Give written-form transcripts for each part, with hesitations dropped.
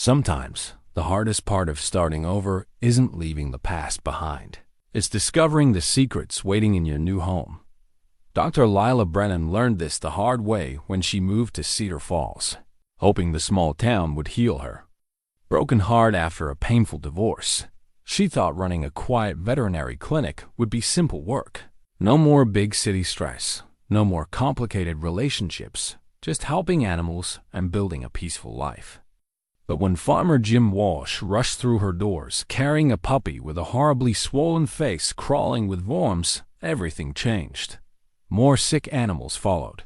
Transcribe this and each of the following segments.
Sometimes, the hardest part of starting over isn't leaving the past behind. It's discovering the secrets waiting in your new home. Dr. Lila Brennan learned this the hard way when she moved to Cedar Falls, hoping the small town would heal her. Broken heart after a painful divorce, she thought running a quiet veterinary clinic would be simple work. No more big city stress, no more complicated relationships, just helping animals and building a peaceful life. But when farmer Jim Walsh rushed through her doors carrying a puppy with a horribly swollen face crawling with worms, everything changed. More sick animals followed.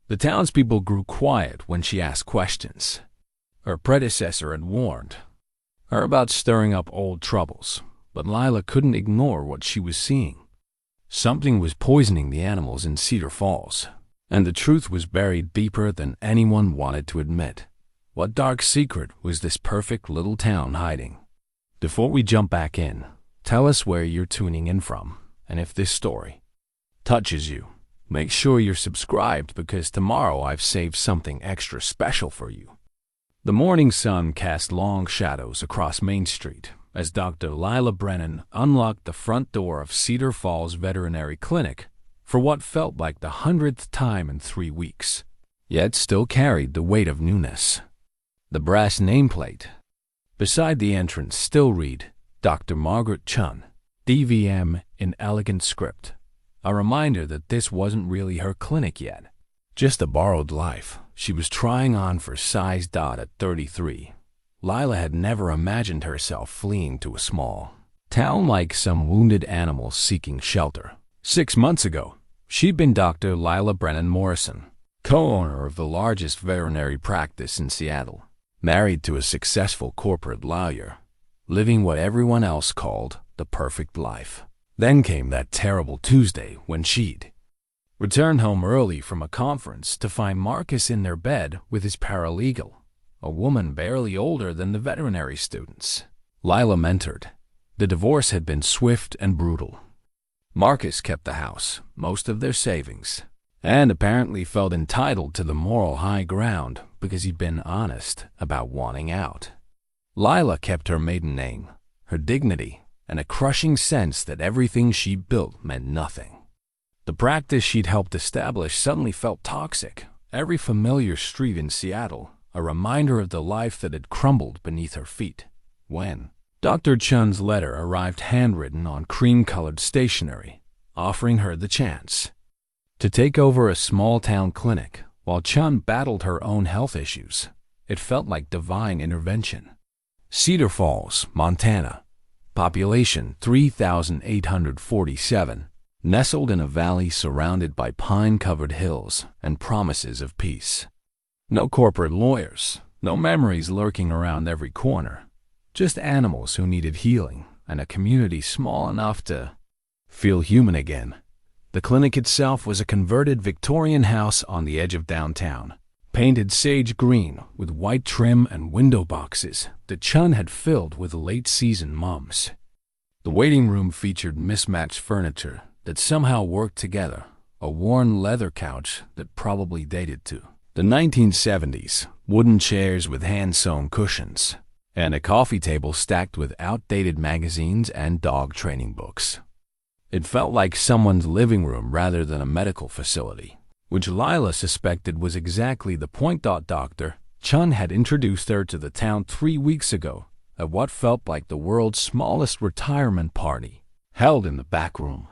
The townspeople grew quiet when she asked questions. Her predecessor had warned her about stirring up old troubles, but Lila couldn't ignore what she was seeing. Something was poisoning the animals in Cedar Falls, and the truth was buried deeper than anyone wanted to admit. What dark secret was this perfect little town hiding? Before we jump back in, tell us where you're tuning in from, and if this story touches you, make sure you're subscribed because tomorrow I've saved something extra special for you. The morning sun cast long shadows across Main Street as Dr. Lila Brennan unlocked the front door of Cedar Falls Veterinary Clinic for what felt like the 100th time in 3 weeks, yet still carried the weight of newness. The brass nameplate beside the entrance still read, Dr. Margaret Chun, DVM in elegant script, a reminder that this wasn't really her clinic yet, just a borrowed life she was trying on for size. At 33, Lila had never imagined herself fleeing to a small town like some wounded animal seeking shelter. 6 months ago, she'd been Dr. Lila Brennan Morrison, co-owner of the largest veterinary practice in Seattle, married to a successful corporate lawyer, living what everyone else called the perfect life. Then came that terrible Tuesday when she'd returned home early from a conference to find Marcus in their bed with his paralegal, a woman barely older than the veterinary students Lila mentored. The divorce had been swift and brutal. Marcus kept the house, most of their savings, and apparently felt entitled to the moral high ground because he'd been honest about wanting out. Lila kept her maiden name, her dignity, and a crushing sense that everything she built meant nothing. The practice she'd helped establish suddenly felt toxic. Every familiar street in Seattle, a reminder of the life that had crumbled beneath her feet. When Dr. Chun's letter arrived handwritten on cream-colored stationery, offering her the chance to take over a small-town clinic while Chun battled her own health issues, it felt like divine intervention. Cedar Falls, Montana, population 3,847, nestled in a valley surrounded by pine-covered hills and promises of peace. No corporate lawyers, no memories lurking around every corner, just animals who needed healing and a community small enough to feel human again. The clinic itself was a converted Victorian house on the edge of downtown, painted sage green with white trim and window boxes that Chun had filled with late-season mums. The waiting room featured mismatched furniture that somehow worked together, a worn leather couch that probably dated to the 1970s, wooden chairs with hand-sewn cushions, and a coffee table stacked with outdated magazines and dog training books. It felt like someone's living room rather than a medical facility, which Lila suspected was exactly the point. Dr. Chun had introduced her to the town 3 weeks ago at what felt like the world's smallest retirement party, held in the back room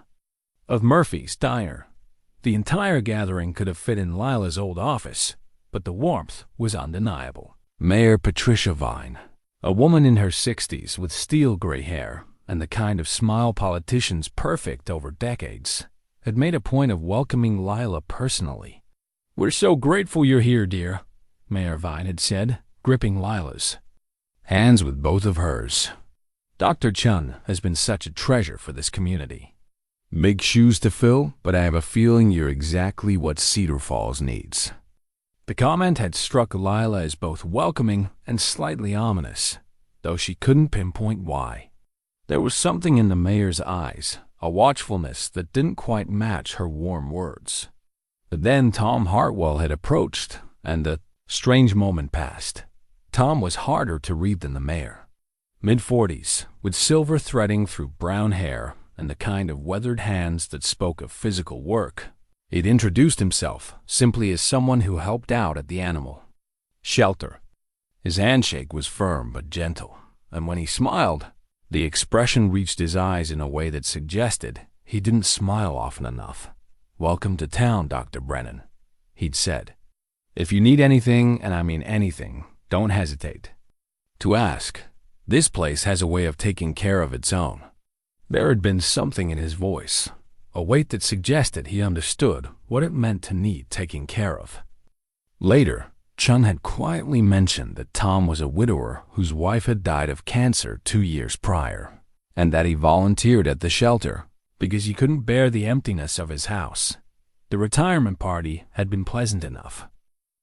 of Murphy's Diner. The entire gathering could have fit in Lila's old office, but the warmth was undeniable. Mayor Patricia Vine, a woman in her 60s with steel gray hair and the kind of smile politicians perfect over decades, had made a point of welcoming Lila personally. "We're so grateful you're here, dear," Mayor Vine had said, gripping Lila's hands with both of hers. "Dr. Chun has been such a treasure for this community. Big shoes to fill, but I have a feeling you're exactly what Cedar Falls needs." The comment had struck Lila as both welcoming and slightly ominous, though she couldn't pinpoint why. There was something in the mayor's eyes, a watchfulness that didn't quite match her warm words. But then Tom Hartwell had approached, and the strange moment passed. Tom was harder to read than the mare. Mid-40s, with silver threading through brown hair and the kind of weathered hands that spoke of physical work, he'd introduced himself simply as someone who helped out at the animal shelter. His handshake was firm but gentle, and when he smiled, the expression reached his eyes in a way that suggested he didn't smile often enough. "Welcome to town, Dr. Brennan," he'd said. "If you need anything, and I mean anything, don't hesitate to ask. This place has a way of taking care of its own." There had been something in his voice, a weight that suggested he understood what it meant to need taking care of. Later, Chun had quietly mentioned that Tom was a widower whose wife had died of cancer 2 years prior, and that he volunteered at the shelter because he couldn't bear the emptiness of his house. The retirement party had been pleasant enough,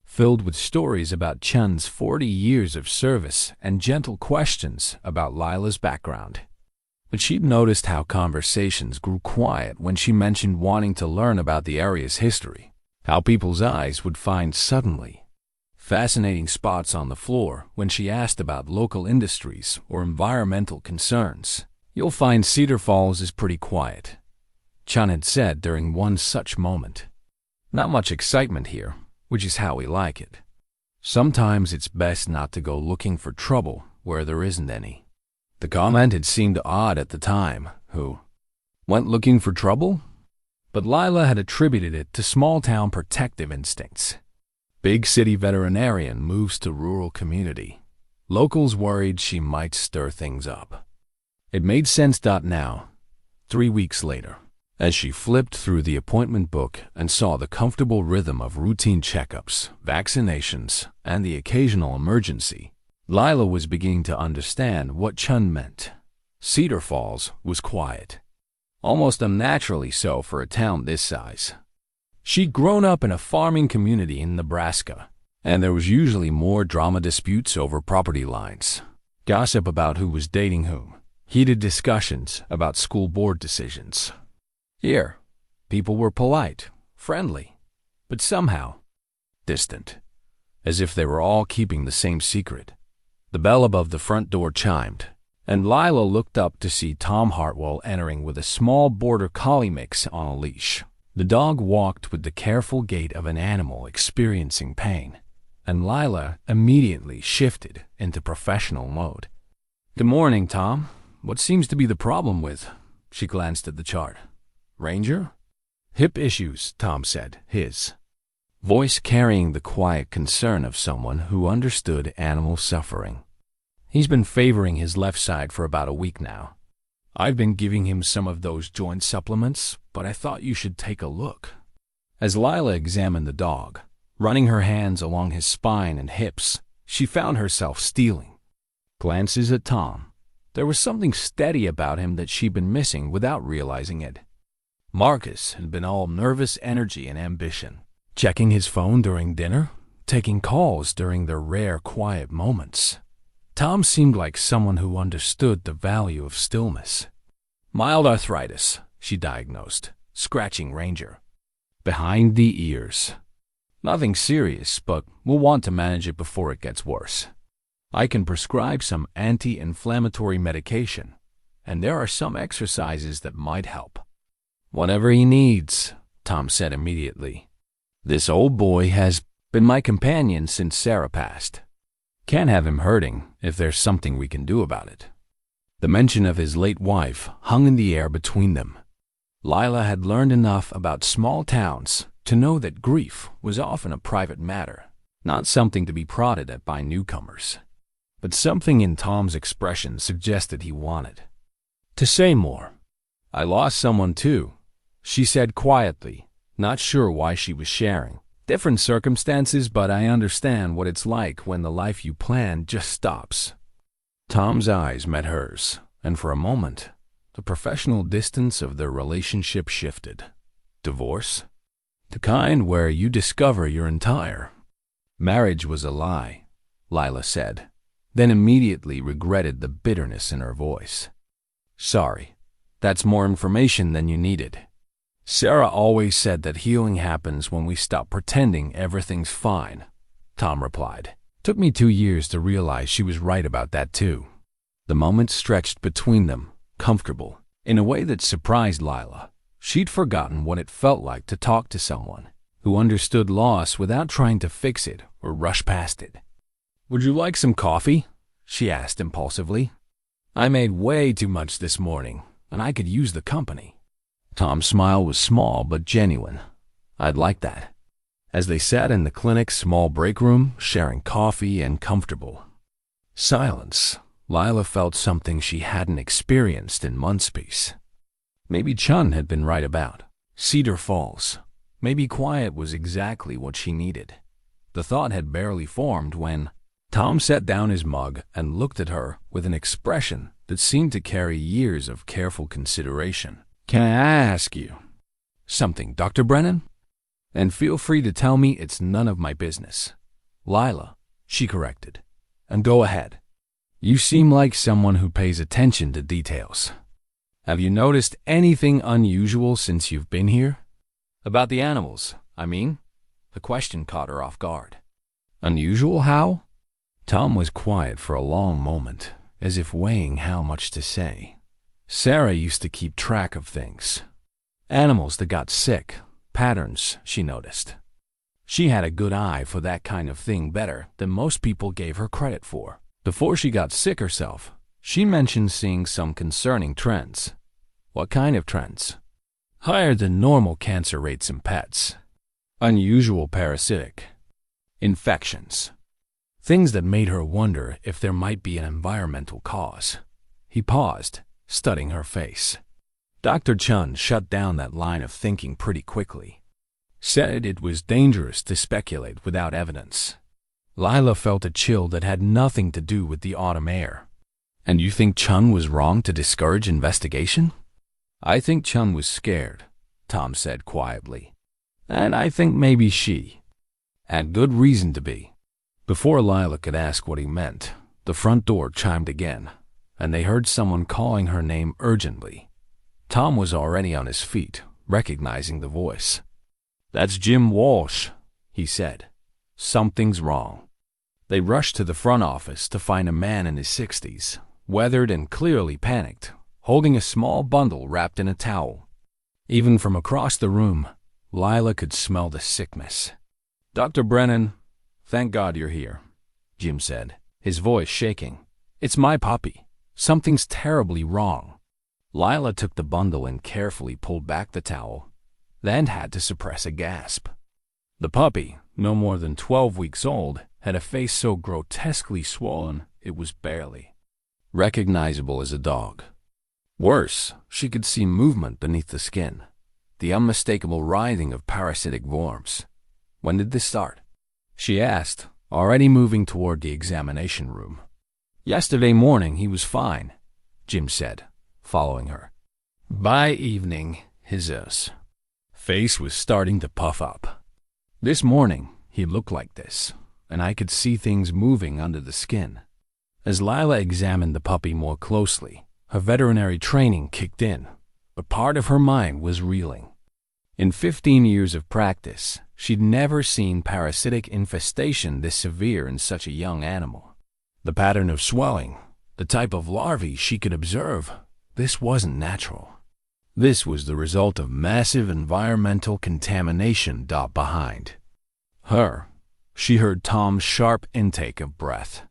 filled with stories about Chun's 40 years of service and gentle questions about Lila's background. But she'd noticed how conversations grew quiet when she mentioned wanting to learn about the area's history, how people's eyes would find suddenly fascinating spots on the floor when she asked about local industries or environmental concerns. "You'll find Cedar Falls is pretty quiet," Chun had said during one such moment. "Not much excitement here, which is how we like it. Sometimes it's best not to go looking for trouble where there isn't any." The comment had seemed odd at the time. Who went looking for trouble? But Lila had attributed it to small-town protective instincts. Big city veterinarian moves to rural community. Locals worried she might stir things up. It made sense. Now, 3 weeks later, as she flipped through the appointment book and saw the comfortable rhythm of routine checkups, vaccinations, and the occasional emergency, Lila was beginning to understand what Chun meant. Cedar Falls was quiet, almost unnaturally so for a town this size. She'd grown up in a farming community in Nebraska, and there was usually more drama, disputes over property lines, gossip about who was dating whom, heated discussions about school board decisions. Here, people were polite, friendly, but somehow distant, as if they were all keeping the same secret. The bell above the front door chimed, and Lila looked up to see Tom Hartwell entering with a small border collie mix on a leash. The dog walked with the careful gait of an animal experiencing pain, and Lila immediately shifted into professional mode. "Good morning, Tom. What seems to be the problem with—" She glanced at the chart. "Ranger?" "Hip issues," Tom said, his voice carrying the quiet concern of someone who understood animal suffering. "He's been favoring his left side for about a week now. I've been giving him some of those joint supplements, but I thought you should take a look." As Lila examined the dog, running her hands along his spine and hips, she found herself stealing glances at Tom. There was something steady about him that she'd been missing without realizing it. Marcus had been all nervous energy and ambition, checking his phone during dinner, taking calls during their rare quiet moments. Tom seemed like someone who understood the value of stillness. "Mild arthritis," she diagnosed, scratching Ranger behind the ears. "Nothing serious, but we'll want to manage it before it gets worse. I can prescribe some anti-inflammatory medication, and there are some exercises that might help." "Whatever he needs," Tom said immediately. "This old boy has been my companion since Sarah passed. Can't have him hurting if there's something we can do about it." The mention of his late wife hung in the air between them. Lila had learned enough about small towns to know that grief was often a private matter, not something to be prodded at by newcomers. But something in Tom's expression suggested he wanted to say more. "I lost someone too," she said quietly, not sure why she was sharing. "Different circumstances, but I understand what it's like when the life you planned just stops." Tom's eyes met hers, and for a moment, the professional distance of their relationship shifted. Divorce? The kind where you discover your entire marriage was a lie, Lila said, then immediately regretted the bitterness in her voice. "Sorry, that's more information than you needed. Sarah always said that healing happens when we stop pretending everything's fine," Tom replied. Took me 2 years to realize she was right about that too. The moments stretched between them, comfortable, in a way that surprised Lila. She'd forgotten what it felt like to talk to someone who understood loss without trying to fix it or rush past it. "Would you like some coffee?" she asked impulsively. "I made way too much this morning, and I could use the company." Tom's smile was small but genuine. "I'd like that." As they sat in the clinic's small break room, sharing coffee and comfortable silence, Lila felt something she hadn't experienced in months. Peace. Maybe Chun had been right about Cedar Falls. Maybe quiet was exactly what she needed. The thought had barely formed when Tom set down his mug and looked at her with an expression that seemed to carry years of careful consideration. "Can I ask you something, Dr. Brennan? And feel free to tell me it's none of my business." "Lila," she corrected. "And go ahead. You seem like someone who pays attention to details. Have you noticed anything unusual since you've been here?" "About the animals, I mean." The question caught her off guard. "Unusual how?" Tom was quiet for a long moment, as if weighing how much to say. Sarah used to keep track of things. Animals that got sick, patterns, she noticed. She had a good eye for that kind of thing, better than most people gave her credit for. Before she got sick herself, she mentioned seeing some concerning trends. What kind of trends? Higher than normal cancer rates in pets. Unusual parasitic infections. Things that made her wonder if there might be an environmental cause. He paused, studying her face. Dr. Chun shut down that line of thinking pretty quickly. Said it was dangerous to speculate without evidence. Lila felt a chill that had nothing to do with the autumn air. "And you think Chun was wrong to discourage investigation?" "I think Chun was scared," Tom said quietly. "And I think maybe she had good reason to be." Before Lila could ask what he meant, the front door chimed again, and they heard someone calling her name urgently. Tom was already on his feet, recognizing the voice. "That's Jim Walsh," he said. "Something's wrong." They rushed to the front office to find a man in his 60s, weathered and clearly panicked, holding a small bundle wrapped in a towel. Even from across the room, Lila could smell the sickness. "Dr. Brennan, thank God you're here," Jim said, his voice shaking. "It's my puppy. Something's terribly wrong." Lila took the bundle and carefully pulled back the towel, then had to suppress a gasp. The puppy, no more than 12 weeks old, had a face so grotesquely swollen it was barely recognizable as a dog. Worse, she could see movement beneath the skin, the unmistakable writhing of parasitic worms. "When did this start?" she asked, already moving toward the examination room. "Yesterday morning he was fine," Jim said, following her. By evening, his face was starting to puff up. "This morning, he looked like this, and I could see things moving under the skin." As Lila examined the puppy more closely, her veterinary training kicked in, but part of her mind was reeling. In 15 years of practice, she'd never seen parasitic infestation this severe in such a young animal. The pattern of swelling, the type of larvae she could observe, this wasn't natural. This was the result of massive environmental contamination. Behind her, she heard Tom's sharp intake of breath.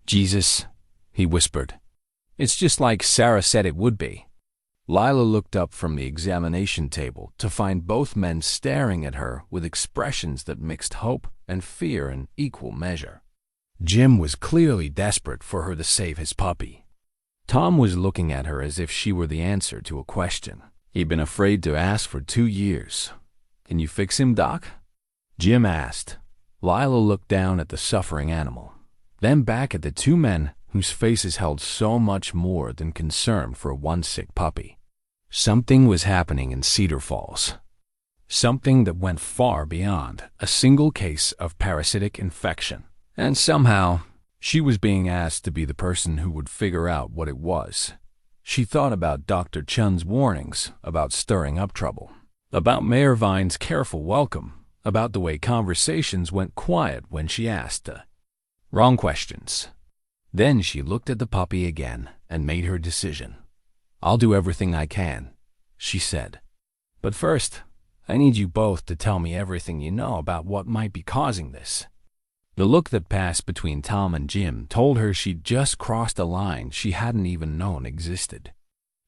"Jesus," he whispered. "It's just like Sarah said it would be." Lila looked up from the examination table to find both men staring at her with expressions that mixed hope and fear in equal measure. Jim was clearly desperate for her to save his puppy. Tom was looking at her as if she were the answer to a question he'd been afraid to ask for 2 years. "Can you fix him, Doc?" Jim asked. Lila looked down at the suffering animal, then back at the two men whose faces held so much more than concern for one sick puppy. Something was happening in Cedar Falls. Something that went far beyond a single case of parasitic infection. And somehow, she was being asked to be the person who would figure out what it was. She thought about Dr. Chun's warnings about stirring up trouble, about Mayor Vine's careful welcome, about the way conversations went quiet when she asked Wrong questions. Then she looked at the puppy again and made her decision. "I'll do everything I can," she said. "But first, I need you both to tell me everything you know about what might be causing this." The look that passed between Tom and Jim told her she'd just crossed a line she hadn't even known existed.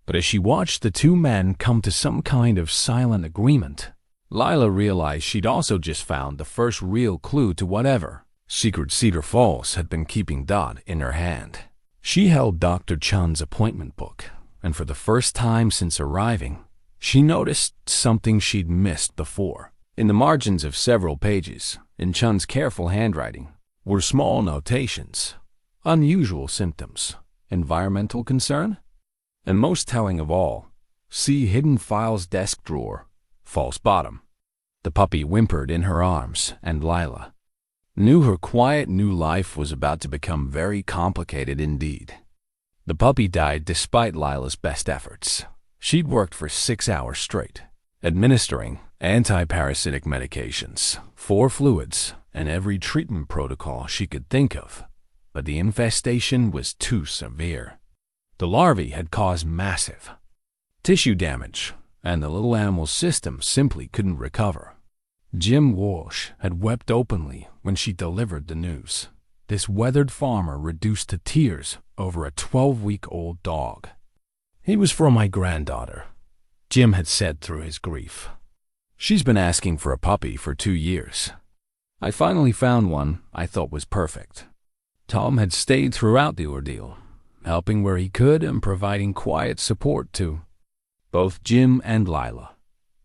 But as she watched the two men come to some kind of silent agreement, Lila realized she'd also just found the first real clue to whatever secret Cedar Falls had been keeping in her hand. She held Dr. Chun's appointment book, and for the first time since arriving, she noticed something she'd missed before. In the margins of several pages, in Chun's careful handwriting, were small notations: unusual symptoms, environmental concern, and most telling of all, see hidden files desk drawer, false bottom. The puppy whimpered in her arms, and Lila knew her quiet new life was about to become very complicated indeed. The puppy died despite Lila's best efforts. She'd worked for 6 hours straight, administering anti-parasitic medications, 4 fluids, and every treatment protocol she could think of, but the infestation was too severe. The larvae had caused massive tissue damage, and the little animal's system simply couldn't recover. Jim Walsh had wept openly when she delivered the news. This weathered farmer reduced to tears over a 12-week-old dog. "He was for my granddaughter," Jim had said through his grief. "She's been asking for a puppy for 2 years. I finally found one I thought was perfect." Tom had stayed throughout the ordeal, helping where he could and providing quiet support to both Jim and Lila.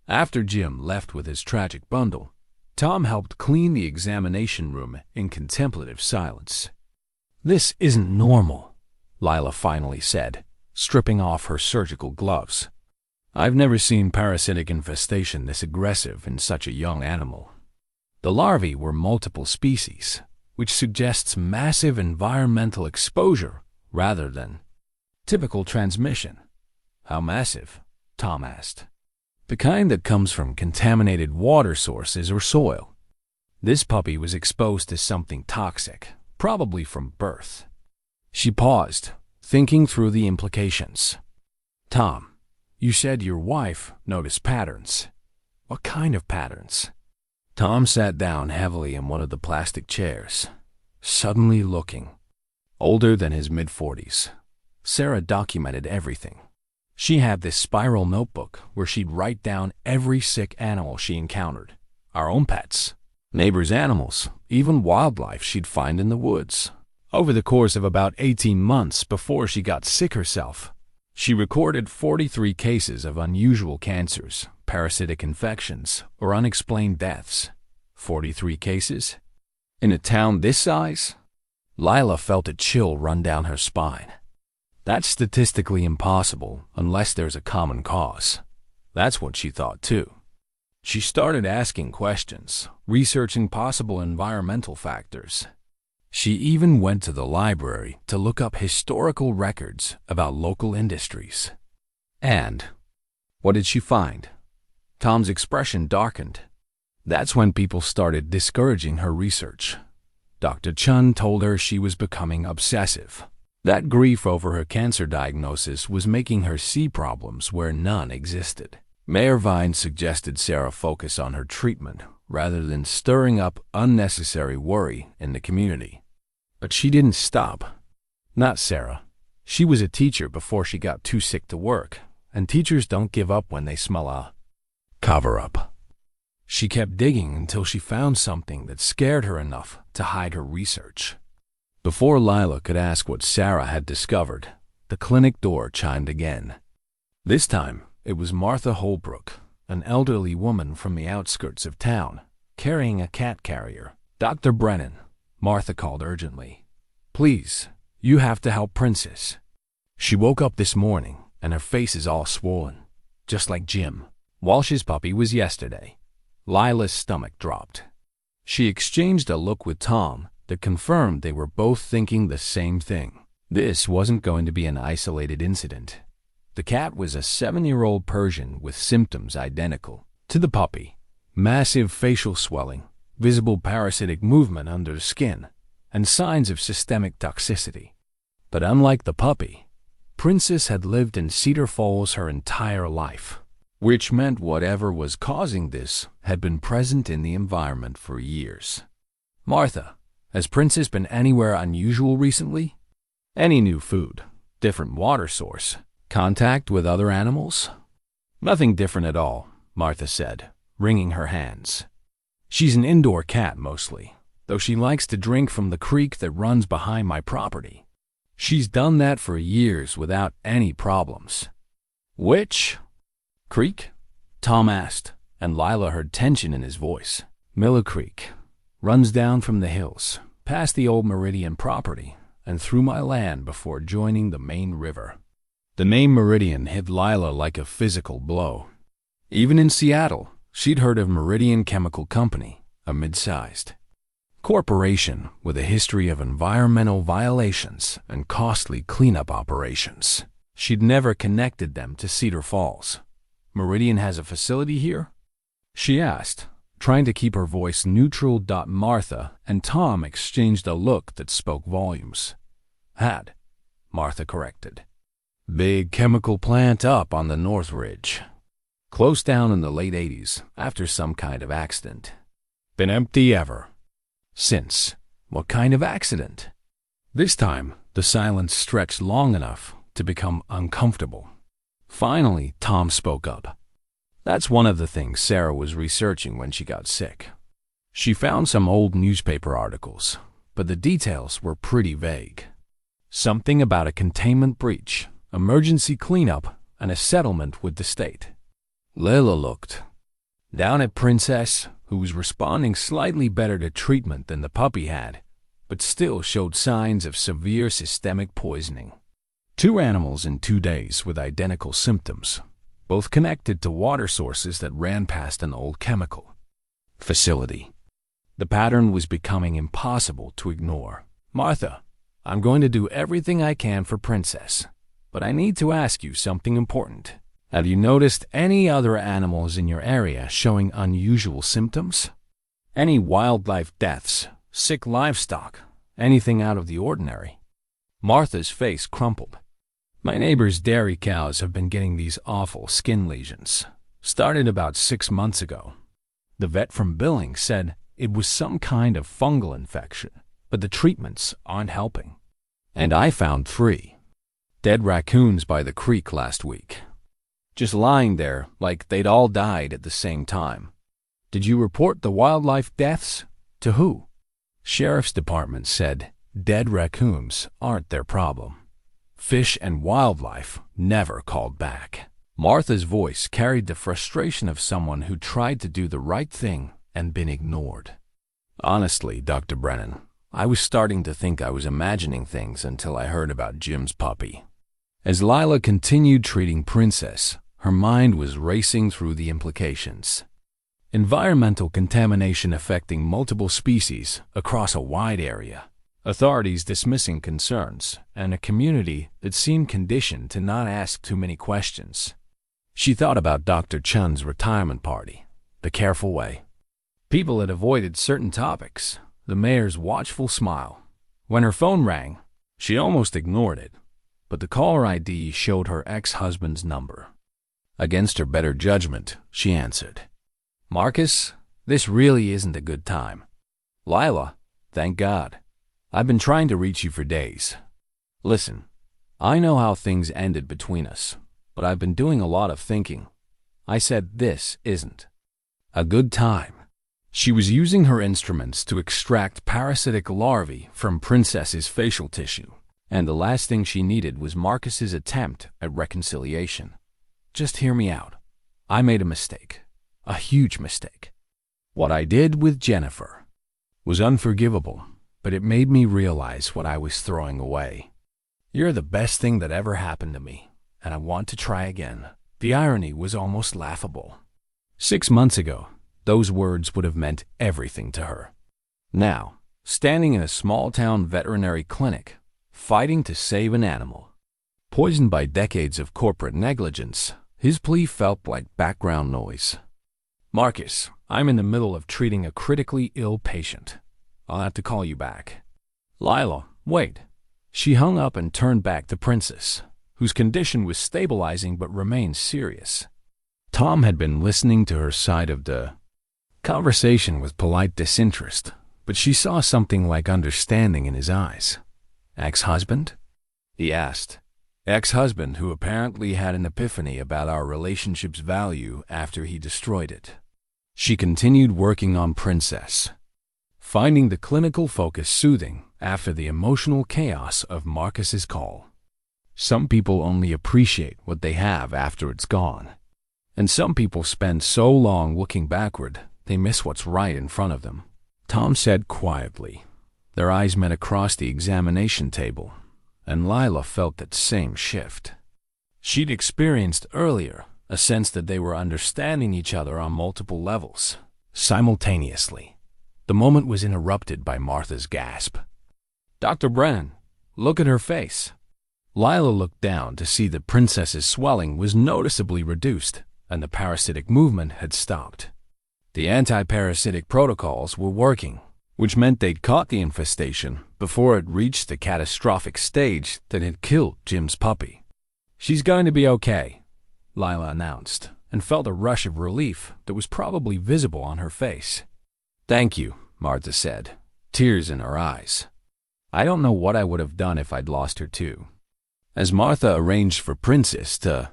After Jim left with his tragic bundle, Tom helped clean the examination room in contemplative silence. "This isn't normal," Lila finally said, stripping off her surgical gloves. "I've never seen parasitic infestation this aggressive in such a young animal." The larvae were multiple species, which suggests massive environmental exposure rather than typical transmission. "How massive?" Tom asked. "The kind that comes from contaminated water sources or soil. This puppy was exposed to something toxic, probably from birth." She paused, thinking through the implications. "Tom, you said your wife noticed patterns. What kind of patterns?" Tom sat down heavily in one of the plastic chairs, suddenly looking older than his mid-40s. Sarah documented everything. She had this spiral notebook where she'd write down every sick animal she encountered, our own pets, neighbors' animals, even wildlife she'd find in the woods. Over the course of about 18 months before she got sick herself, she recorded 43 cases of unusual cancers, parasitic infections, or unexplained deaths. 43 cases? In a town this size? Lila felt a chill run down her spine. That's statistically impossible unless there's a common cause. That's what she thought too. She started asking questions, researching possible environmental factors. She even went to the library to look up historical records about local industries. And what did she find? Tom's expression darkened. That's when people started discouraging her research. Dr. Chun told her she was becoming obsessive. That grief over her cancer diagnosis was making her see problems where none existed. Mayor Vine suggested Sarah focus on her treatment rather than stirring up unnecessary worry in the community. But she didn't stop. Not Sarah. She was a teacher before she got too sick to work, and teachers don't give up when they smell a cover-up. She kept digging until she found something that scared her enough to hide her research. Before Lila could ask what Sarah had discovered, the clinic door chimed again. This time, it was Martha Holbrook, an elderly woman from the outskirts of town, carrying a cat carrier. "Dr. Brennan," Martha called urgently. "Please, you have to help Princess. She woke up this morning, and her face is all swollen, just like Jim. Walsh's puppy was yesterday." Lila's stomach dropped. She exchanged a look with Tom that confirmed they were both thinking the same thing. This wasn't going to be an isolated incident. The cat was a 7-year-old Persian with symptoms identical to the puppy: massive facial swelling, visible parasitic movement under the skin, and signs of systemic toxicity. But unlike the puppy, Princess had lived in Cedar Falls her entire life, which meant whatever was causing this had been present in the environment for years. Martha, has Princess been anywhere unusual recently? Any new food, different water source, contact with other animals? Nothing different at all, Martha said, wringing her hands. She's an indoor cat mostly, though she likes to drink from the creek that runs behind my property. She's done that for years without any problems. Which creek? Tom asked, and Lila heard tension in his voice. Miller Creek runs down from the hills, past the old Meridian property, and through my land before joining the main river. The name Meridian hit Lila like a physical blow. Even in Seattle, she'd heard of Meridian Chemical Company, a mid-sized corporation with a history of environmental violations and costly cleanup operations. She'd never connected them to Cedar Falls. Meridian has a facility here? She asked, trying to keep her voice neutral. Martha and Tom exchanged a look that spoke volumes. Had, Martha corrected. Big chemical plant up on the North Ridge. Closed down in the late 80s after some kind of accident. Been empty ever since. What kind of accident? This time, the silence stretched long enough to become uncomfortable. Finally, Tom spoke up. That's one of the things Sarah was researching when she got sick. She found some old newspaper articles, but the details were pretty vague. Something about a containment breach, emergency cleanup, and a settlement with the state. Lila looked down at Princess, who was responding slightly better to treatment than the puppy had, but still showed signs of severe systemic poisoning. 2 animals in 2 days with identical symptoms, both connected to water sources that ran past an old chemical facility. The pattern was becoming impossible to ignore. Martha, I'm going to do everything I can for Princess, but I need to ask you something important. Have you noticed any other animals in your area showing unusual symptoms? Any wildlife deaths, sick livestock, anything out of the ordinary? Martha's face crumpled. My neighbor's dairy cows have been getting these awful skin lesions. Started about 6 months ago. The vet from Billings said it was some kind of fungal infection, but the treatments aren't helping. And I found 3 dead raccoons by the creek last week. Just lying there like they'd all died at the same time. Did you report the wildlife deaths? To who? Sheriff's Department said dead raccoons aren't their problem. Fish and wildlife never called back. Martha's voice carried the frustration of someone who tried to do the right thing and been ignored. Honestly, Dr. Brennan, I was starting to think I was imagining things until I heard about Jim's puppy. As Lila continued treating Princess, her mind was racing through the implications. Environmental contamination affecting multiple species across a wide area, authorities dismissing concerns, and a community that seemed conditioned to not ask too many questions. She thought about Dr. Chun's retirement party, the careful way. People had avoided certain topics, the mayor's watchful smile. When her phone rang, she almost ignored it, but the caller ID showed her ex-husband's number. Against her better judgment, she answered. Marcus, this really isn't a good time. Lila, thank God. I've been trying to reach you for days. Listen, I know how things ended between us, but I've been doing a lot of thinking. I said this isn't a good time. She was using her instruments to extract parasitic larvae from Princess's facial tissue, and the last thing she needed was Marcus's attempt at reconciliation. Just hear me out. I made a mistake. A huge mistake. What I did with Jennifer was unforgivable, but it made me realize what I was throwing away. You're the best thing that ever happened to me, and I want to try again. The irony was almost laughable. 6 months ago, those words would have meant everything to her. Now, standing in a small-town veterinary clinic, fighting to save an animal, poisoned by decades of corporate negligence, his plea felt like background noise. Marcus, I'm in the middle of treating a critically ill patient. I'll have to call you back. Lila, wait. She hung up and turned back to Princess, whose condition was stabilizing but remained serious. Tom had been listening to her side of the conversation with polite disinterest, but she saw something like understanding in his eyes. Ex-husband? He asked. Ex-husband who apparently had an epiphany about our relationship's value after he destroyed it. She continued working on Princess, finding the clinical focus soothing after the emotional chaos of Marcus's call. Some people only appreciate what they have after it's gone, and some people spend so long looking backward they miss what's right in front of them, Tom said quietly. Their eyes met across the examination table, and Lila felt that same shift she'd experienced earlier, a sense that they were understanding each other on multiple levels, simultaneously. The moment was interrupted by Martha's gasp. Dr. Brennan, look at her face. Lila looked down to see that Princess's swelling was noticeably reduced, and the parasitic movement had stopped. The anti-parasitic protocols were working, which meant they'd caught the infestation before it reached the catastrophic stage that had killed Jim's puppy. She's going to be okay, Lila announced, and felt a rush of relief that was probably visible on her face. Thank you, Martha said, tears in her eyes. I don't know what I would have done if I'd lost her too. As Martha arranged for Princess to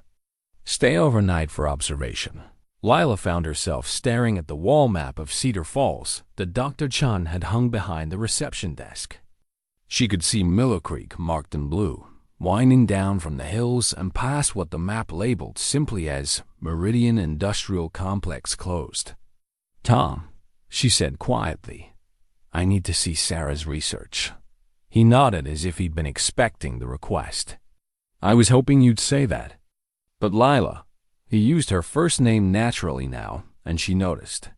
stay overnight for observation, Lila found herself staring at the wall map of Cedar Falls that Dr. Chun had hung behind the reception desk. She could see Miller Creek marked in blue, winding down from the hills and past what the map labeled simply as Meridian Industrial Complex Closed. Tom, she said quietly, I need to see Sarah's research. He nodded as if he'd been expecting the request. I was hoping you'd say that. But Lila, he used her first name naturally now, and she noticed.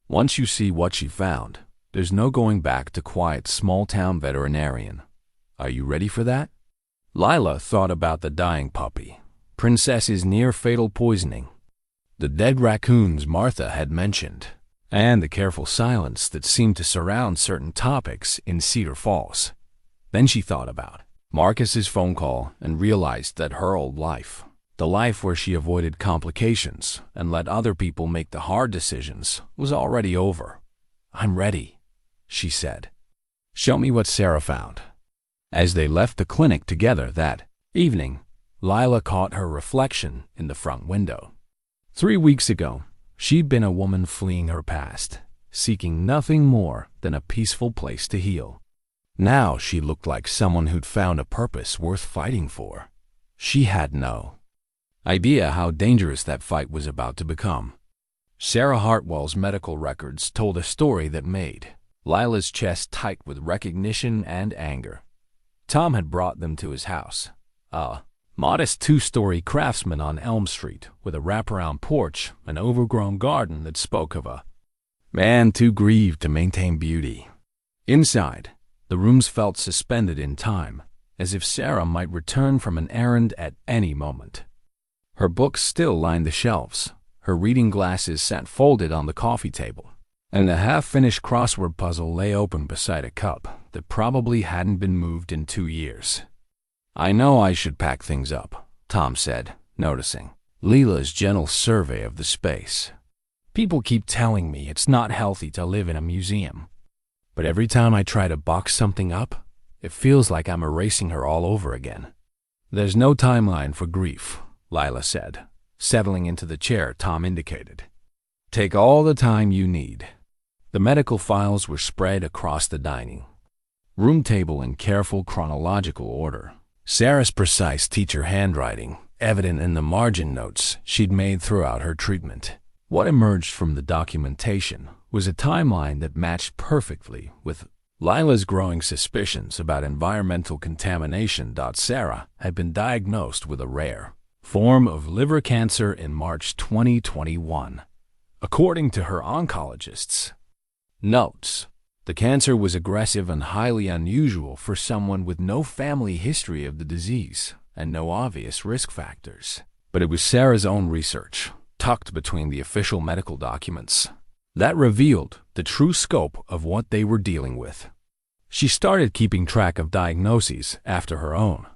Once you see what she found, there's no going back to quiet small-town veterinarian. Are you ready for that? Lila thought about the dying puppy, Princess's near-fatal poisoning, the dead raccoons Martha had mentioned, and the careful silence that seemed to surround certain topics in Cedar Falls. Then she thought about Marcus's phone call and realized that her old life, the life where she avoided complications and let other people make the hard decisions, was already over. I'm ready, she said. Show me what Sarah found. As they left the clinic together that evening, Lila caught her reflection in the front window. 3 weeks ago, she'd been a woman fleeing her past, seeking nothing more than a peaceful place to heal. Now she looked like someone who'd found a purpose worth fighting for. She had no idea how dangerous that fight was about to become. Sarah Hartwell's medical records told a story that made Lila's chest tight with recognition and anger. Tom had brought them to his house, a modest 2-story craftsman on Elm Street with a wraparound porch and overgrown garden that spoke of a man too grieved to maintain beauty. Inside, the rooms felt suspended in time, as if Sarah might return from an errand at any moment. Her books still lined the shelves, her reading glasses sat folded on the coffee table, and a half-finished crossword puzzle lay open beside a cup that probably hadn't been moved in 2 years. I know I should pack things up, Tom said, noticing Lila's gentle survey of the space. People keep telling me it's not healthy to live in a museum, but every time I try to box something up, it feels like I'm erasing her all over again. There's no timeline for grief, Lila said, settling into the chair Tom indicated. Take all the time you need. The medical files were spread across the dining room table in careful chronological order. Sarah's precise teacher handwriting, evident in the margin notes she'd made throughout her treatment. What emerged from the documentation was a timeline that matched perfectly with Lila's growing suspicions about environmental contamination. Sarah had been diagnosed with a rare form of liver cancer in March 2021. According to her oncologist's notes, the cancer was aggressive and highly unusual for someone with no family history of the disease and no obvious risk factors. But it was Sarah's own research, tucked between the official medical documents, that revealed the true scope of what they were dealing with. She started keeping track of diagnoses after her own,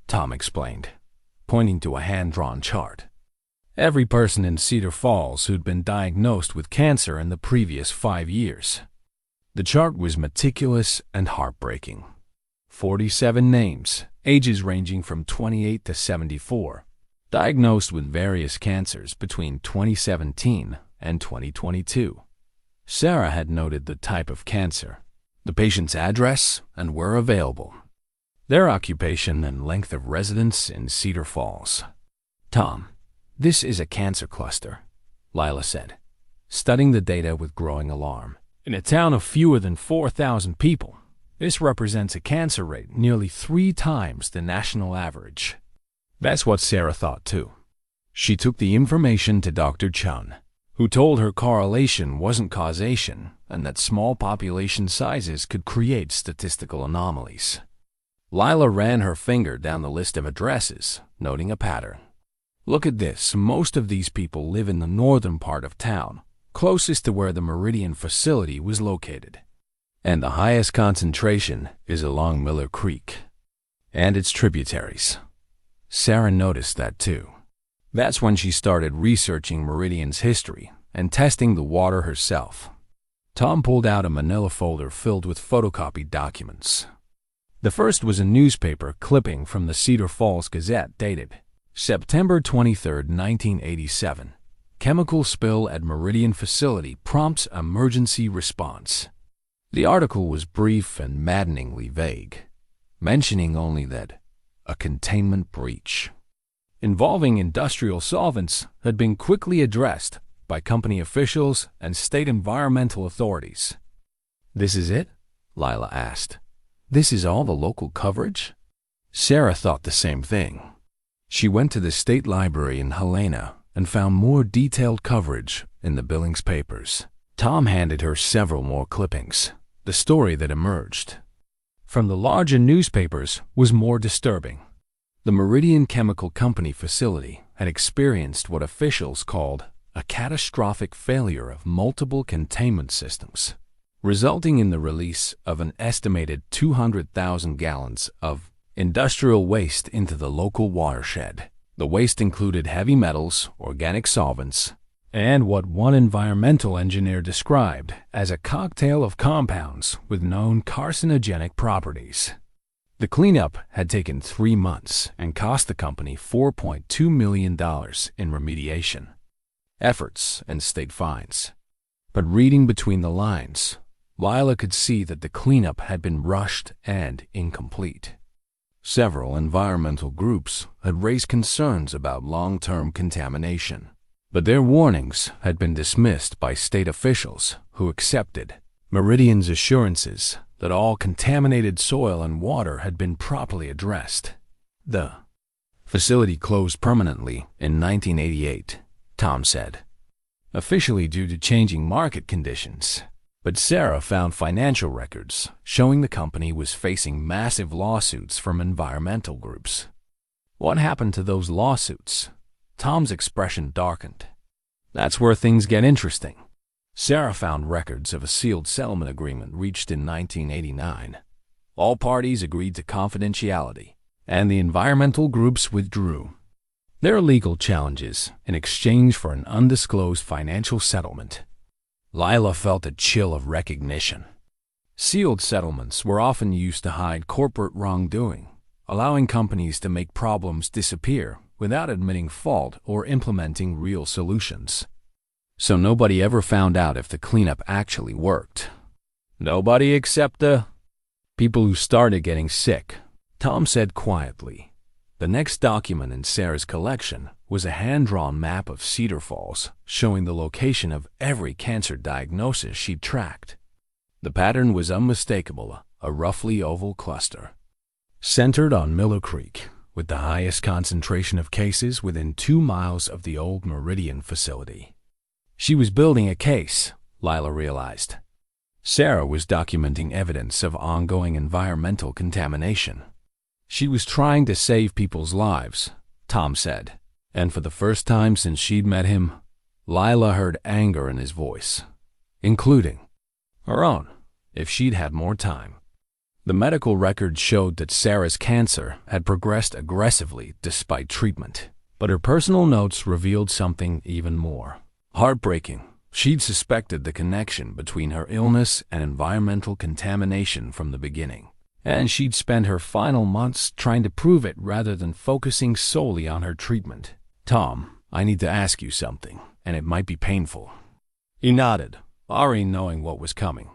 Tom explained, pointing to a hand-drawn chart. Every person in Cedar Falls who'd been diagnosed with cancer in the previous 5 years. The chart was meticulous and heartbreaking. 47 names, ages ranging from 28 to 74, diagnosed with various cancers between 2017 and 2022. Sarah had noted the type of cancer, the patient's address, and where available, their occupation and length of residence in Cedar Falls. Tom, this is a cancer cluster, Lila said, studying the data with growing alarm. In a town of fewer than 4,000 people, this represents a cancer rate nearly 3 times the national average. That's what Sarah thought too. She took the information to Dr. Chun, who told her correlation wasn't causation and that small population sizes could create statistical anomalies. Lila ran her finger down the list of addresses, noting a pattern. Look at this. Most of these people live in the northern part of town, closest to where the Meridian facility was located. And the highest concentration is along Miller Creek and its tributaries. Sarah noticed that too. That's when she started researching Meridian's history and testing the water herself. Tom pulled out a manila folder filled with photocopied documents. The first was a newspaper clipping from the Cedar Falls Gazette dated September 23, 1987. Chemical spill at Meridian facility prompts emergency response. The article was brief and maddeningly vague, mentioning only that a containment breach involving industrial solvents had been quickly addressed by company officials and state environmental authorities. This is it? Lila asked. This is all the local coverage? Sarah thought the same thing. She went to the state library in Helena and found more detailed coverage in the Billings papers. Tom handed her several more clippings. The story that emerged from the larger newspapers was more disturbing. The Meridian Chemical Company facility had experienced what officials called a catastrophic failure of multiple containment systems, resulting in the release of an estimated 200,000 gallons of industrial waste into the local watershed. The waste included heavy metals, organic solvents, and what one environmental engineer described as a cocktail of compounds with known carcinogenic properties. The cleanup had taken 3 months and cost the company $4.2 million in remediation efforts and state fines. But reading between the lines, Lila could see that the cleanup had been rushed and incomplete. Several environmental groups had raised concerns about long-term contamination, but their warnings had been dismissed by state officials who accepted Meridian's assurances that all contaminated soil and water had been properly addressed. The facility closed permanently in 1988, Tom said, officially due to changing market conditions. But Sarah found financial records showing the company was facing massive lawsuits from environmental groups. What happened to those lawsuits? Tom's expression darkened. That's where things get interesting. Sarah found records of a sealed settlement agreement reached in 1989. All parties agreed to confidentiality, and the environmental groups withdrew their legal challenges in exchange for an undisclosed financial settlement. Lila felt a chill of recognition. Sealed settlements were often used to hide corporate wrongdoing, allowing companies to make problems disappear without admitting fault or implementing real solutions. So nobody ever found out if the cleanup actually worked. Nobody except the people who started getting sick, Tom said quietly. The next document in Sarah's collection was a hand-drawn map of Cedar Falls showing the location of every cancer diagnosis she'd tracked. The pattern was unmistakable, a roughly oval cluster, centered on Miller Creek, with the highest concentration of cases within 2 miles of the old Meridian facility. She was building a case, Lila realized. Sarah was documenting evidence of ongoing environmental contamination. She was trying to save people's lives, Tom said, and for the first time since she'd met him, Lila heard anger in his voice, including her own, if she'd had more time. The medical records showed that Sarah's cancer had progressed aggressively despite treatment. But her personal notes revealed something even more heartbreaking. She'd suspected the connection between her illness and environmental contamination from the beginning, and she'd spent her final months trying to prove it rather than focusing solely on her treatment. "Tom, I need to ask you something, and it might be painful." He nodded, already knowing what was coming.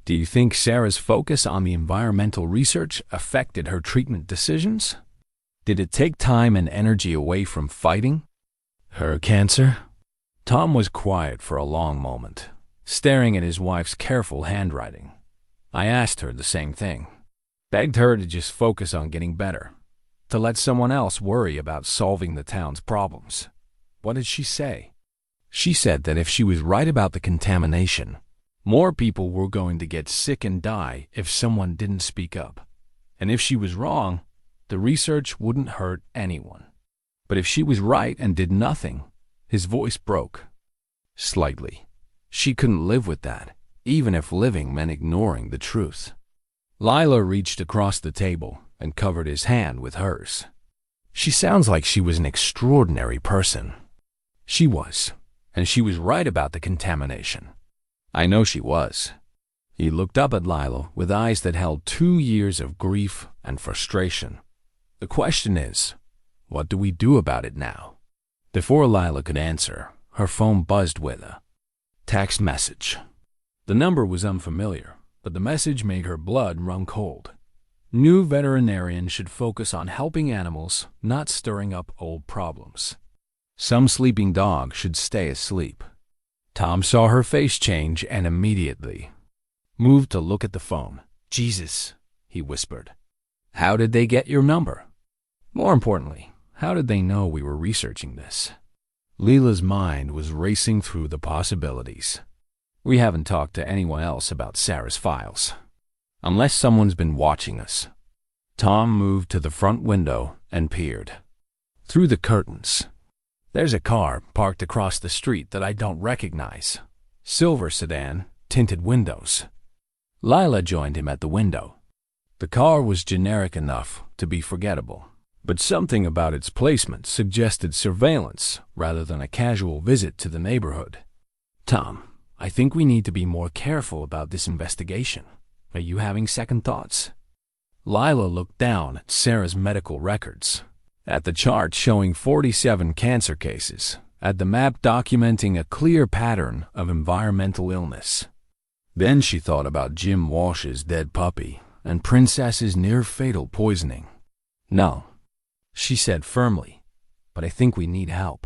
"Do you think Sarah's focus on the environmental research affected her treatment decisions? Did it take time and energy away from fighting her cancer?" Tom was quiet for a long moment, staring at his wife's careful handwriting. I asked her the same thing. Begged her to just focus on getting better, to let someone else worry about solving the town's problems. What did she say? She said that if she was right about the contamination, more people were going to get sick and die if someone didn't speak up. And if she was wrong, the research wouldn't hurt anyone. But if she was right and did nothing, his voice broke slightly. She couldn't live with that, even if living meant ignoring the truth. Lila reached across the table and covered his hand with hers. "She sounds like she was an extraordinary person." She was, and she was right about the contamination. I know she was. He looked up at Lila with eyes that held 2 years of grief and frustration. "The question is, what do we do about it now?" Before Lila could answer, her phone buzzed with a text message. The number was unfamiliar, but the message made her blood run cold. "New veterinarian should focus on helping animals, not stirring up old problems. Some sleeping dog should stay asleep." Tom saw her face change and immediately moved to look at the phone. "Jesus," he whispered. "How did they get your number? More importantly, how did they know we were researching this?" Lila's mind was racing through the possibilities. "We haven't talked to anyone else about Sarah's files. Unless someone's been watching us." Tom moved to the front window and peered through the curtains. "There's a car parked across the street that I don't recognize. Silver sedan, tinted windows." Lila joined him at the window. The car was generic enough to be forgettable, but something about its placement suggested surveillance rather than a casual visit to the neighborhood. "Tom, I think we need to be more careful about this investigation. Are you having second thoughts?" Lila looked down at Sarah's medical records, at the chart showing 47 cancer cases, at the map documenting a clear pattern of environmental illness. Then she thought about Jim Walsh's dead puppy and Princess's near-fatal poisoning. "No," she said firmly, "but I think we need help.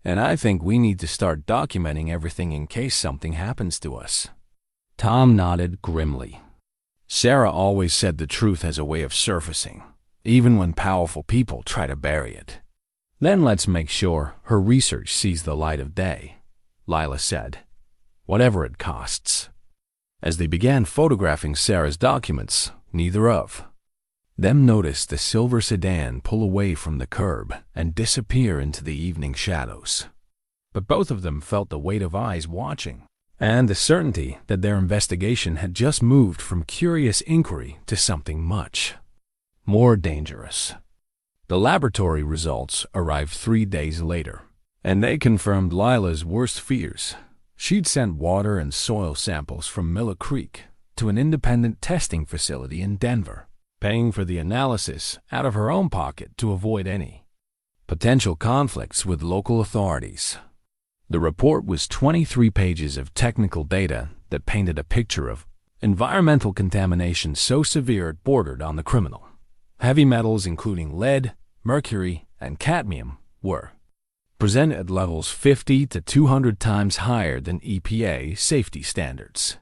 And I think we need to start documenting everything in case something happens to us." Tom nodded grimly. Sarah always said the truth has a way of surfacing, even when powerful people try to bury it. "Then let's make sure her research sees the light of day," Lila said, "whatever it costs." As they began photographing Sarah's documents, neither of them noticed the silver sedan pull away from the curb and disappear into the evening shadows. But both of them felt the weight of eyes watching, and the certainty that their investigation had just moved from curious inquiry to something much more dangerous. The laboratory results arrived 3 days later, and they confirmed Lila's worst fears. She'd sent water and soil samples from Miller Creek to an independent testing facility in Denver, paying for the analysis out of her own pocket to avoid any potential conflicts with local authorities. The report was 23 pages of technical data that painted a picture of environmental contamination so severe it bordered on the criminal. Heavy metals including lead, mercury, and cadmium were present at levels 50 to 200 times higher than EPA safety standards.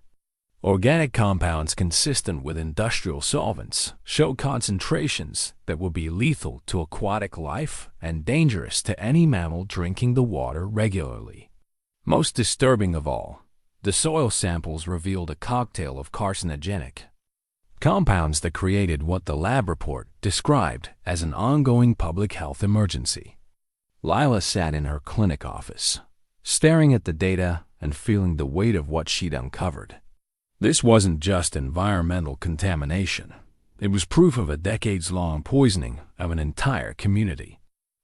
Organic compounds consistent with industrial solvents show concentrations that will be lethal to aquatic life and dangerous to any mammal drinking the water regularly. Most disturbing of all, the soil samples revealed a cocktail of carcinogenic compounds that created what the lab report described as an ongoing public health emergency. Lila sat in her clinic office, staring at the data and feeling the weight of what she'd uncovered. This wasn't just environmental contamination. It was proof of a decades-long poisoning of an entire community.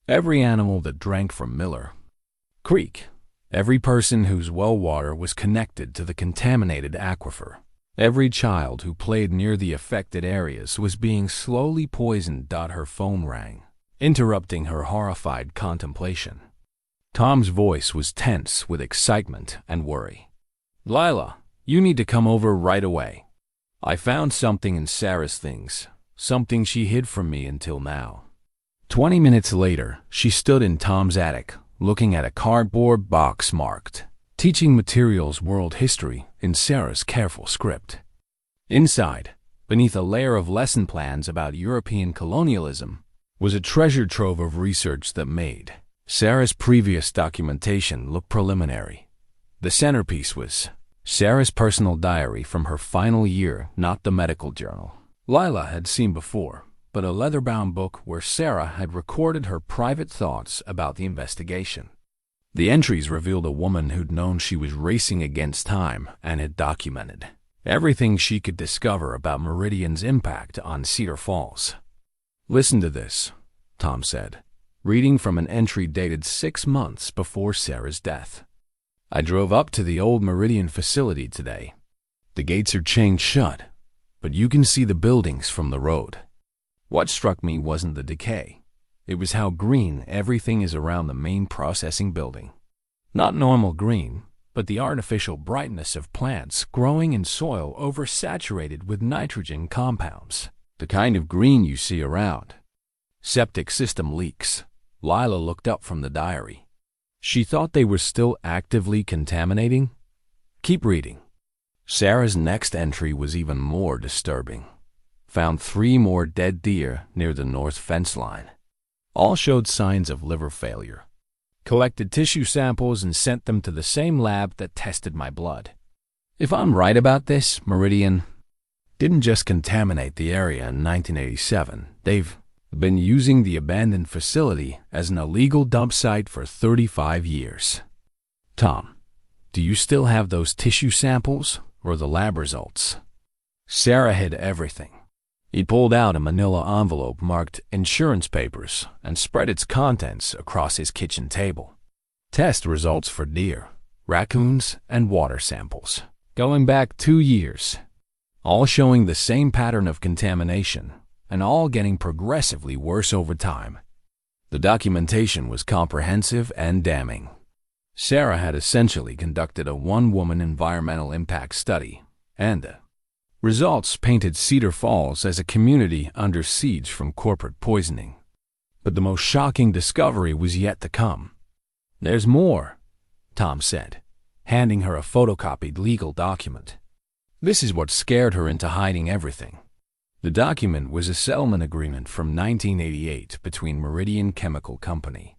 Every animal that drank from Miller Creek, every person whose well water was connected to the contaminated aquifer, every child who played near the affected areas was being slowly poisoned. Her phone rang, interrupting her horrified contemplation. Tom's voice was tense with excitement and worry. "Lila, you need to come over right away. I found something in Sarah's things, something she hid from me until now." 20 minutes later, she stood in Tom's attic, looking at a cardboard box marked Teaching Materials World History in Sarah's careful script. Inside, beneath a layer of lesson plans about European colonialism, was a treasure trove of research that made Sarah's previous documentation look preliminary. The centerpiece was Sarah's personal diary from her final year, not the medical journal Lila had seen before, but a leather-bound book where Sarah had recorded her private thoughts about the investigation. The entries revealed a woman who'd known she was racing against time and had documented everything she could discover about Meridian's impact on Cedar Falls. "Listen to this," Tom said, reading from an entry dated 6 months before Sarah's death. "I drove up to the old Meridian facility today. The gates are chained shut, but you can see the buildings from the road. What struck me wasn't the decay. It was how green everything is around the main processing building. Not normal green, but the artificial brightness of plants growing in soil oversaturated with nitrogen compounds. The kind of green you see around septic system leaks." Lila looked up from the diary. She thought they were still actively contaminating. "Keep reading." Sarah's next entry was even more disturbing. Found 3 more dead deer near the north fence line. All showed signs of liver failure. Collected tissue samples and sent them to the same lab that tested my blood. If I'm right about this, Meridian didn't just contaminate the area in 1987. They've been using the abandoned facility as an illegal dump site for 35 years. "Tom, do you still have those tissue samples or the lab results?" Sarah hid everything. He pulled out a manila envelope marked insurance papers and spread its contents across his kitchen table. Test results for deer, raccoons, and water samples, going back 2 years, all showing the same pattern of contamination, and all getting progressively worse over time. The documentation was comprehensive and damning. Sarah had essentially conducted a one-woman environmental impact study, and the results painted Cedar Falls as a community under siege from corporate poisoning. But the most shocking discovery was yet to come. "There's more," Tom said, handing her a photocopied legal document. This is what scared her into hiding everything. The document was a settlement agreement from 1988 between Meridian Chemical Company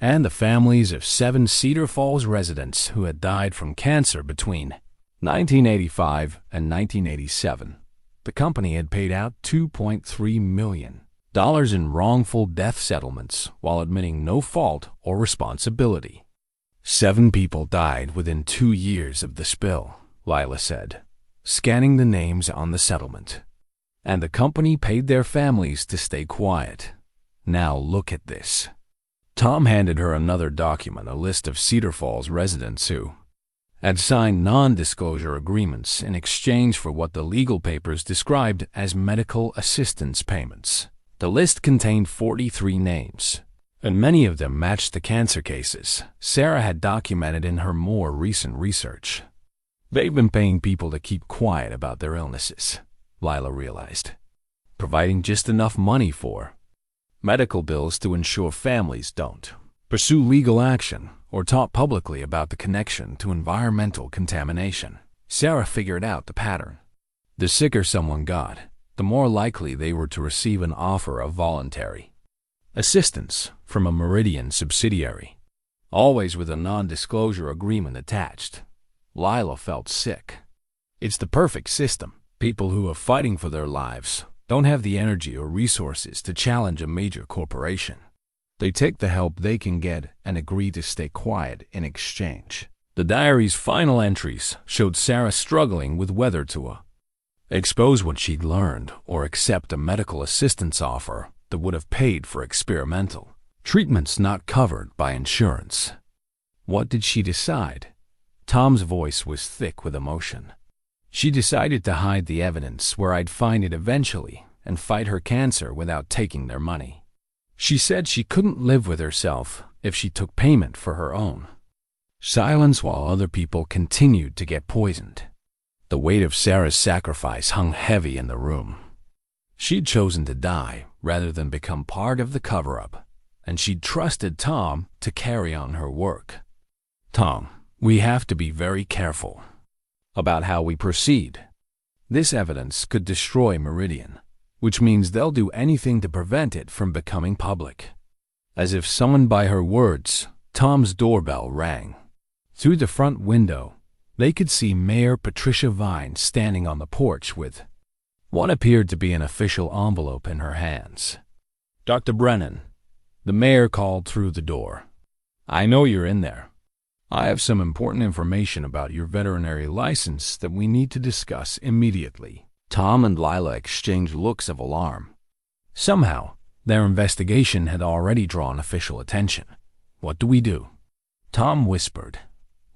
and the families of 7 Cedar Falls residents who had died from cancer between 1985 and 1987. The company had paid out $2.3 million in wrongful death settlements while admitting no fault or responsibility. 7 people died within 2 years of the spill, Lila said, scanning the names on the settlement. And the company paid their families to stay quiet. Now look at this. Tom handed her another document, a list of Cedar Falls residents who had signed non-disclosure agreements in exchange for what the legal papers described as medical assistance payments. The list contained 43 names, and many of them matched the cancer cases Sarah had documented in her more recent research. They've been paying people to keep quiet about their illnesses, Lila realized, providing just enough money for medical bills to ensure families don't pursue legal action or talk publicly about the connection to environmental contamination. Sarah figured out the pattern. The sicker someone got, the more likely they were to receive an offer of voluntary assistance from a Meridian subsidiary, always with a non-disclosure agreement attached. Lila felt sick. It's the perfect system. People who are fighting for their lives don't have the energy or resources to challenge a major corporation. They take the help they can get and agree to stay quiet in exchange. The diary's final entries showed Sarah struggling with whether to expose what she'd learned or accept a medical assistance offer that would have paid for experimental treatments not covered by insurance. What did she decide? Tom's voice was thick with emotion. She decided to hide the evidence where I'd find it eventually and fight her cancer without taking their money. She said she couldn't live with herself if she took payment for her own silence while other people continued to get poisoned. The weight of Sarah's sacrifice hung heavy in the room. She'd chosen to die rather than become part of the cover-up, and she'd trusted Tom to carry on her work. Tom, we have to be very careful about how we proceed. This evidence could destroy Meridian, which means they'll do anything to prevent it from becoming public. As if summoned by her words, Tom's doorbell rang. Through the front window, they could see Mayor Patricia Vine standing on the porch with what appeared to be an official envelope in her hands. Dr. Brennan, the mayor called through the door. I know you're in there. I have some important information about your veterinary license that we need to discuss immediately. Tom and Lila exchanged looks of alarm. Somehow, their investigation had already drawn official attention. What do we do? Tom whispered.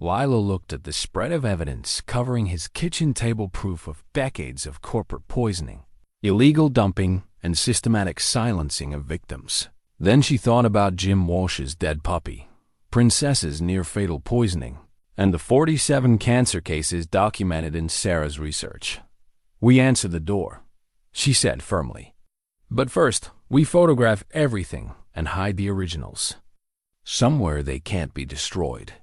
Lila looked at the spread of evidence covering his kitchen table proof of decades of corporate poisoning, illegal dumping, and systematic silencing of victims. Then she thought about Jim Walsh's dead puppy, Princess's near-fatal poisoning, and the 47 cancer cases documented in Sarah's research. We answer the door, she said firmly. But first, we photograph everything and hide the originals. Somewhere they can't be destroyed.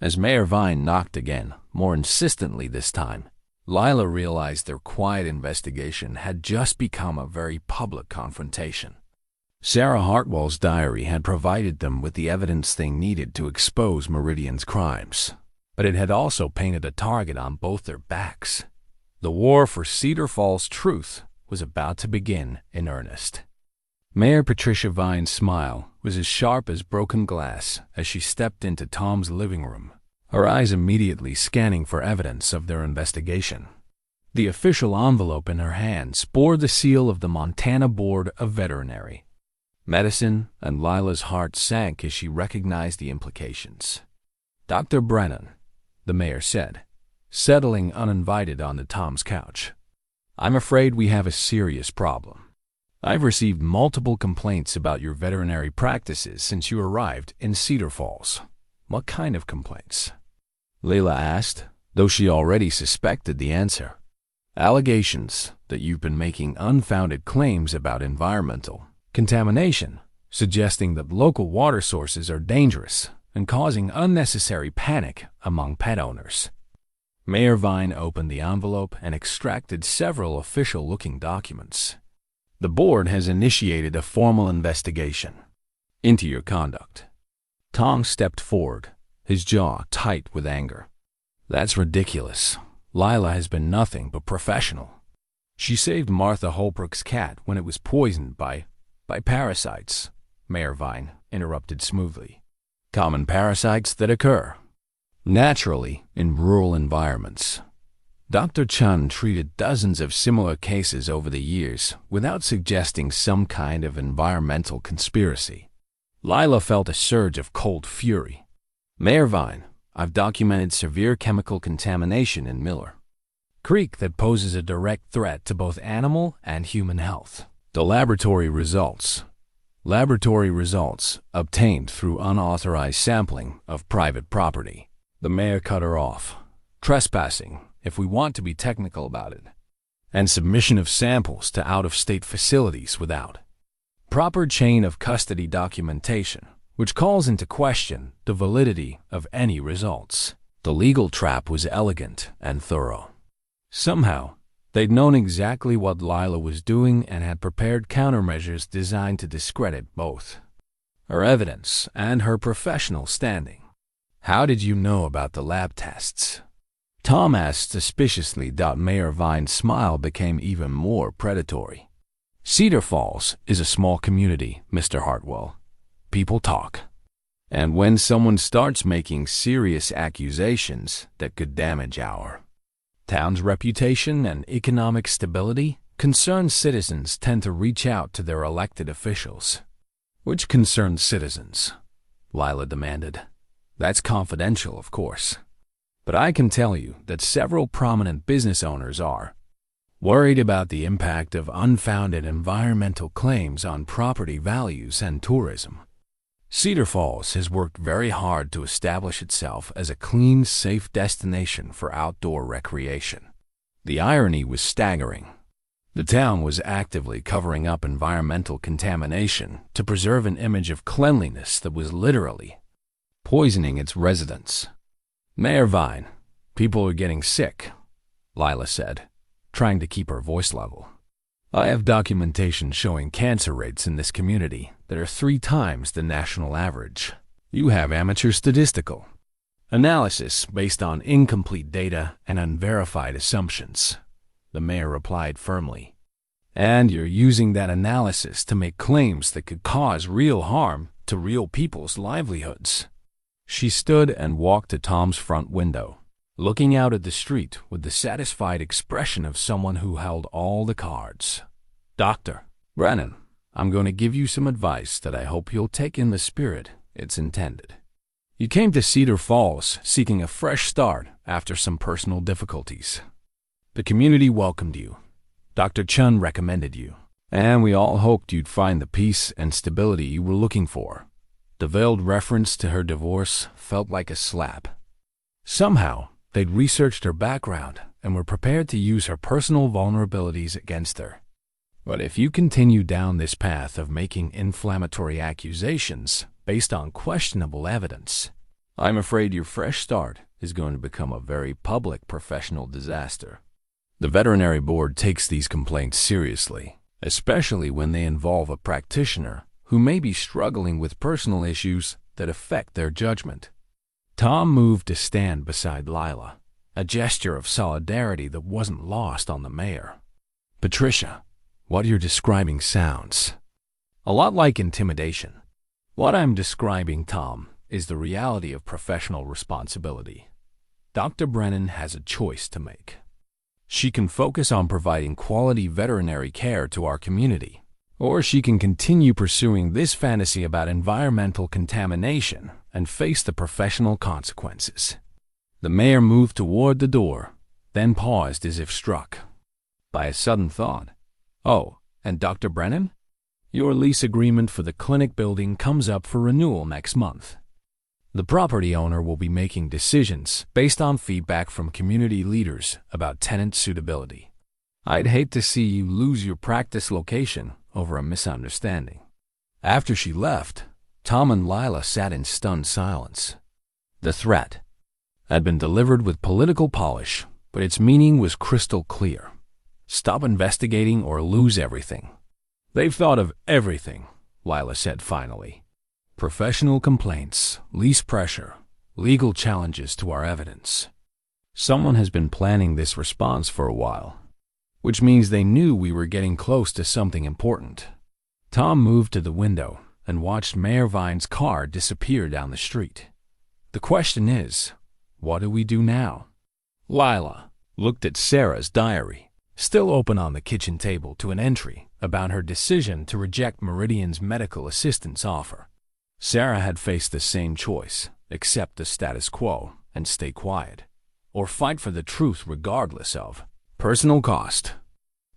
As Mayor Vine knocked again, more insistently this time, Lila realized their quiet investigation had just become a very public confrontation. Sarah Hartwell's diary had provided them with the evidence they needed to expose Meridian's crimes, but it had also painted a target on both their backs. The war for Cedar Falls truth was about to begin in earnest. Mayor Patricia Vine's smile was as sharp as broken glass as she stepped into Tom's living room, her eyes immediately scanning for evidence of their investigation. The official envelope in her hands bore the seal of the Montana Board of Veterinary Medicine, and Lila's heart sank as she recognized the implications. Dr. Brennan, the mayor said, settling uninvited onto Tom's couch. I'm afraid we have a serious problem. I've received multiple complaints about your veterinary practices since you arrived in Cedar Falls. What kind of complaints? Lila asked, though she already suspected the answer. Allegations that you've been making unfounded claims about environmental contamination, suggesting that local water sources are dangerous and causing unnecessary panic among pet owners. Mayor Vine opened the envelope and extracted several official-looking documents. The board has initiated a formal investigation into your conduct. Tom stepped forward, his jaw tight with anger. That's ridiculous. Lila has been nothing but professional. She saved Martha Holbrook's cat when it was poisoned by parasites, Mayor Vine interrupted smoothly. Common parasites that occur naturally in rural environments. Dr. Chun treated dozens of similar cases over the years without suggesting some kind of environmental conspiracy. Lila felt a surge of cold fury. Mayor Vine, I've documented severe chemical contamination in Miller Creek that poses a direct threat to both animal and human health. The laboratory results obtained through unauthorized sampling of private property. The mayor cut her off. Trespassing, if we want to be technical about it, and submission of samples to out-of-state facilities without proper chain of custody documentation, which calls into question the validity of any results. The legal trap was elegant and thorough. Somehow, they'd known exactly what Lila was doing and had prepared countermeasures designed to discredit both her evidence and her professional standing. How did you know about the lab tests? Tom asked suspiciously. Mayor Vine's smile became even more predatory. Cedar Falls is a small community, Mr. Hartwell. People talk. And when someone starts making serious accusations that could damage our town's reputation and economic stability, concerned citizens tend to reach out to their elected officials. Which concerned citizens? Lila demanded. That's confidential, of course. But I can tell you that several prominent business owners are worried about the impact of unfounded environmental claims on property values and tourism. Cedar Falls has worked very hard to establish itself as a clean, safe destination for outdoor recreation. The irony was staggering. The town was actively covering up environmental contamination to preserve an image of cleanliness that was literally poisoning its residents. Mayor Vine, people are getting sick, Lila said, trying to keep her voice level. I have documentation showing cancer rates in this community that are 3 times the national average. You have amateur statistical analysis based on incomplete data and unverified assumptions, the mayor replied firmly. And you're using that analysis to make claims that could cause real harm to real people's livelihoods. She stood and walked to Tom's front window, looking out at the street with the satisfied expression of someone who held all the cards. Dr. Brennan, I'm going to give you some advice that I hope you'll take in the spirit it's intended. You came to Cedar Falls seeking a fresh start after some personal difficulties. The community welcomed you. Dr. Chun recommended you, and we all hoped you'd find the peace and stability you were looking for. The veiled reference to her divorce felt like a slap. Somehow, they'd researched her background and were prepared to use her personal vulnerabilities against her. But if you continue down this path of making inflammatory accusations based on questionable evidence, I'm afraid your fresh start is going to become a very public professional disaster. The veterinary board takes these complaints seriously, especially when they involve a practitioner who may be struggling with personal issues that affect their judgment. Tom moved to stand beside Lila, a gesture of solidarity that wasn't lost on the mayor. Patricia, what you're describing sounds a lot like intimidation. What I'm describing, Tom, is the reality of professional responsibility. Dr. Brennan has a choice to make. She can focus on providing quality veterinary care to our community, or she can continue pursuing this fantasy about environmental contamination and face the professional consequences. The mayor moved toward the door, then paused as if struck by a sudden thought. Oh, and Dr. Brennan? Your lease agreement for the clinic building comes up for renewal next month. The property owner will be making decisions based on feedback from community leaders about tenant suitability. I'd hate to see you lose your practice location over a misunderstanding. After she left, Tom and Lila sat in stunned silence. The threat had been delivered with political polish, but its meaning was crystal clear. Stop investigating or lose everything. They've thought of everything, Lila said finally. Professional complaints, lease pressure, legal challenges to our evidence. Someone has been planning this response for a while, which means they knew we were getting close to something important. Tom moved to the window and watched Mayor Vine's car disappear down the street. The question is, what do we do now? Lila looked at Sarah's diary, still open on the kitchen table, to an entry about her decision to reject Meridian's medical assistance offer. Sarah had faced the same choice: accept the status quo and stay quiet, or fight for the truth regardless of personal cost.